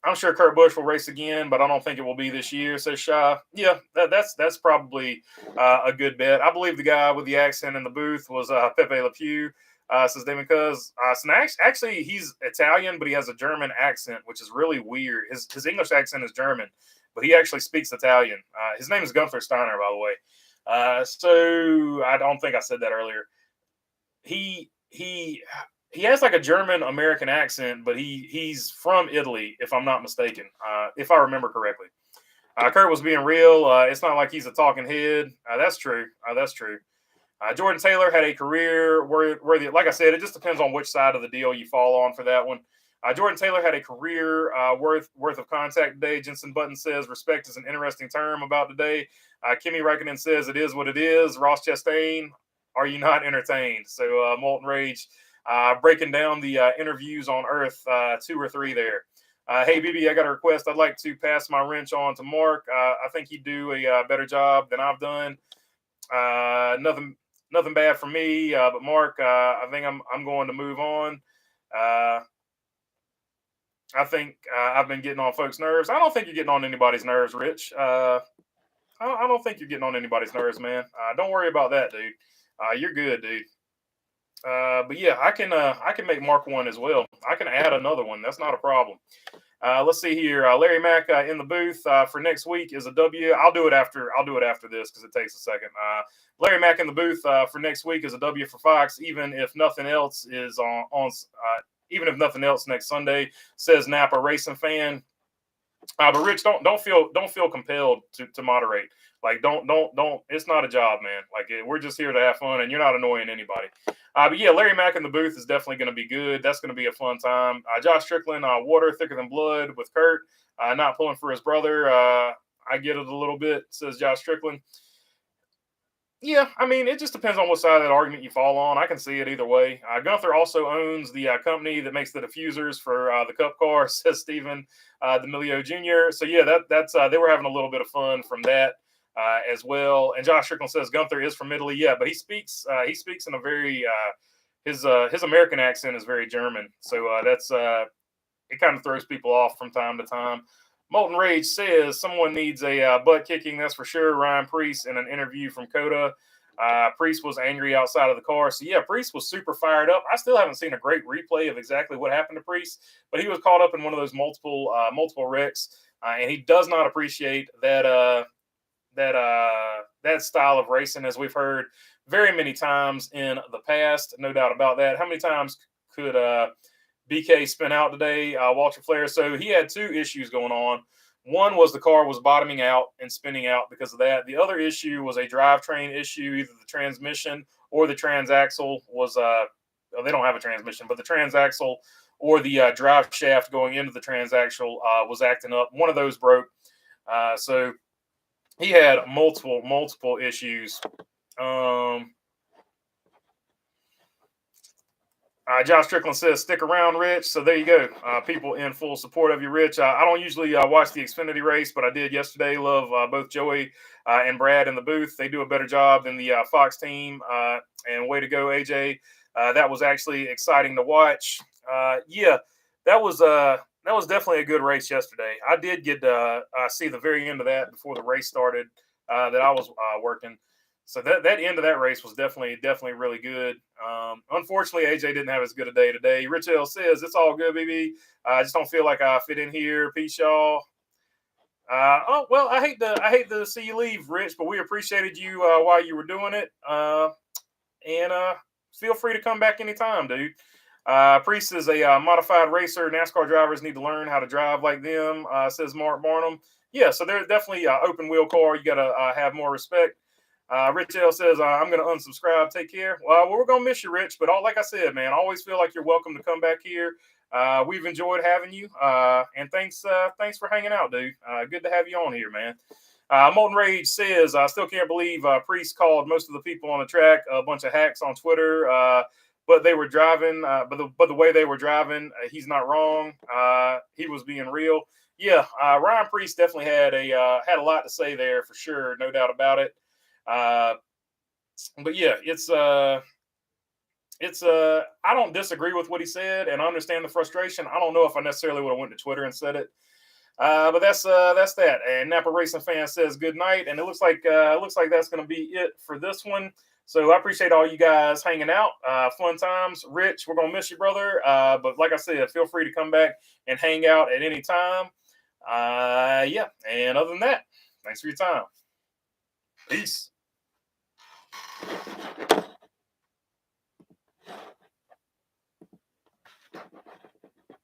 I'm sure Kurt Busch will race again, but I don't think it will be this year, says Shy. Yeah, that's probably a good bet. I believe the guy with the accent in the booth was Pepe Le Pew, says Damon Cuz. So actually, he's Italian, but he has a German accent, which is really weird. His English accent is German, but he actually speaks Italian. His name is Gunther Steiner, by the way. So I don't think I said that earlier. He has like a German American accent, but he's from Italy, if I'm not mistaken, if I remember correctly. Kurt was being real. It's not like he's a talking head. That's true. That's true. Jordan Taylor had a career worthy. Like I said, it just depends on which side of the deal you fall on for that one. Jordan Taylor had a career worth of contact today. Jensen Button says respect is an interesting term about today. Kimmy Räikkönen says it is what it is. Ross Chastain, are you not entertained? So Molten Rage breaking down the interviews on Earth 2 or 3 there. Hey, BB, I got a request. I'd like to pass my wrench on to Mark. I think he'd do a better job than I've done. Nothing bad for me, but Mark, I think I'm going to move on. I think I've been getting on folks' nerves. I don't think you're getting on anybody's nerves, Rich. I don't think you're getting on anybody's nerves, man. Don't worry about that, dude. You're good, dude. But yeah, I can make Mark one as well. I can add another one. That's not a problem. Let's see here. Larry Mack in the booth for next week is a W. I'll do it after this because it takes a second. Larry Mack in the booth for next week is a W for Fox, even if nothing else is on even if nothing else next Sunday, says Napa Racing fan. But Rich, don't feel compelled to moderate. Like don't. It's not a job, man. Like we're just here to have fun, and you're not annoying anybody. But yeah, Larry Mack in the booth is definitely going to be good. That's going to be a fun time. Josh Strickland, water thicker than blood with Kurt, not pulling for his brother. I get it a little bit, says Josh Strickland. Yeah, I mean, it just depends on what side of that argument you fall on. I can see it either way. Gunther also owns the company that makes the diffusers for the Cup car, says Stephen D'Amelio Jr. So yeah, that's they were having a little bit of fun from that as well. And Josh Strickland says Gunther is from Italy. Yeah, but he speaks in a very his American accent is very German. So that's it kind of throws people off from time to time. Molten Rage says someone needs a butt kicking, that's for sure. Ryan Priest in an interview from Coda. Priest was angry outside of the car. So, yeah, Priest was super fired up. I still haven't seen a great replay of exactly what happened to Priest, but he was caught up in one of those multiple wrecks, and he does not appreciate that style of racing, as we've heard very many times in the past. No doubt about that. How many times could BK spin out today, Walter Flair? So he had 2 issues going on. One was the car was bottoming out and spinning out because of that. The other issue was a drivetrain issue. Either the transmission or the transaxle was they don't have a transmission, but the transaxle or the drive shaft going into the transaxle was acting up. One of those broke. So he had multiple issues. Josh Strickland says, stick around, Rich. So there you go. People in full support of you, Rich. I don't usually watch the Xfinity race, but I did yesterday. Love both Joey and Brad in the booth. They do a better job than the Fox team. And way to go, AJ. That was actually exciting to watch. Yeah, that was definitely a good race yesterday. I did get to see the very end of that before the race started that I was working. So that end of that race was definitely really good. Unfortunately, AJ didn't have as good a day today. Rich L says it's all good, BB. I just don't feel like I fit in here. Peace, y'all. Oh well, I hate to see you leave, Rich, but we appreciated you while you were doing it. And feel free to come back anytime, dude. Priest is a modified racer. NASCAR drivers need to learn how to drive like them, says Mark Barnum. Yeah, so they're definitely open wheel car. You got to have more respect. Rich L says, I'm going to unsubscribe. Take care. Well, we're going to miss you, Rich. But like I said, man, I always feel like you're welcome to come back here. We've enjoyed having you. And thanks for hanging out, dude. Good to have you on here, man. Molten Rage says, I still can't believe Priest called most of the people on the track a bunch of hacks on Twitter. But they were driving. But the way they were driving, he's not wrong. He was being real. Yeah, Ryan Priest definitely had a lot to say there for sure. No doubt about it. But yeah, it's I don't disagree with what he said, and I understand the frustration. I don't know if I necessarily would have went to Twitter and said it. But that's that. And Napa Racing Fan says good night. And it looks like that's going to be it for this one. So I appreciate all you guys hanging out. Fun times. Rich, we're going to miss you, brother. But like I said, feel free to come back and hang out at any time. Yeah. And other than that, thanks for your time. Peace.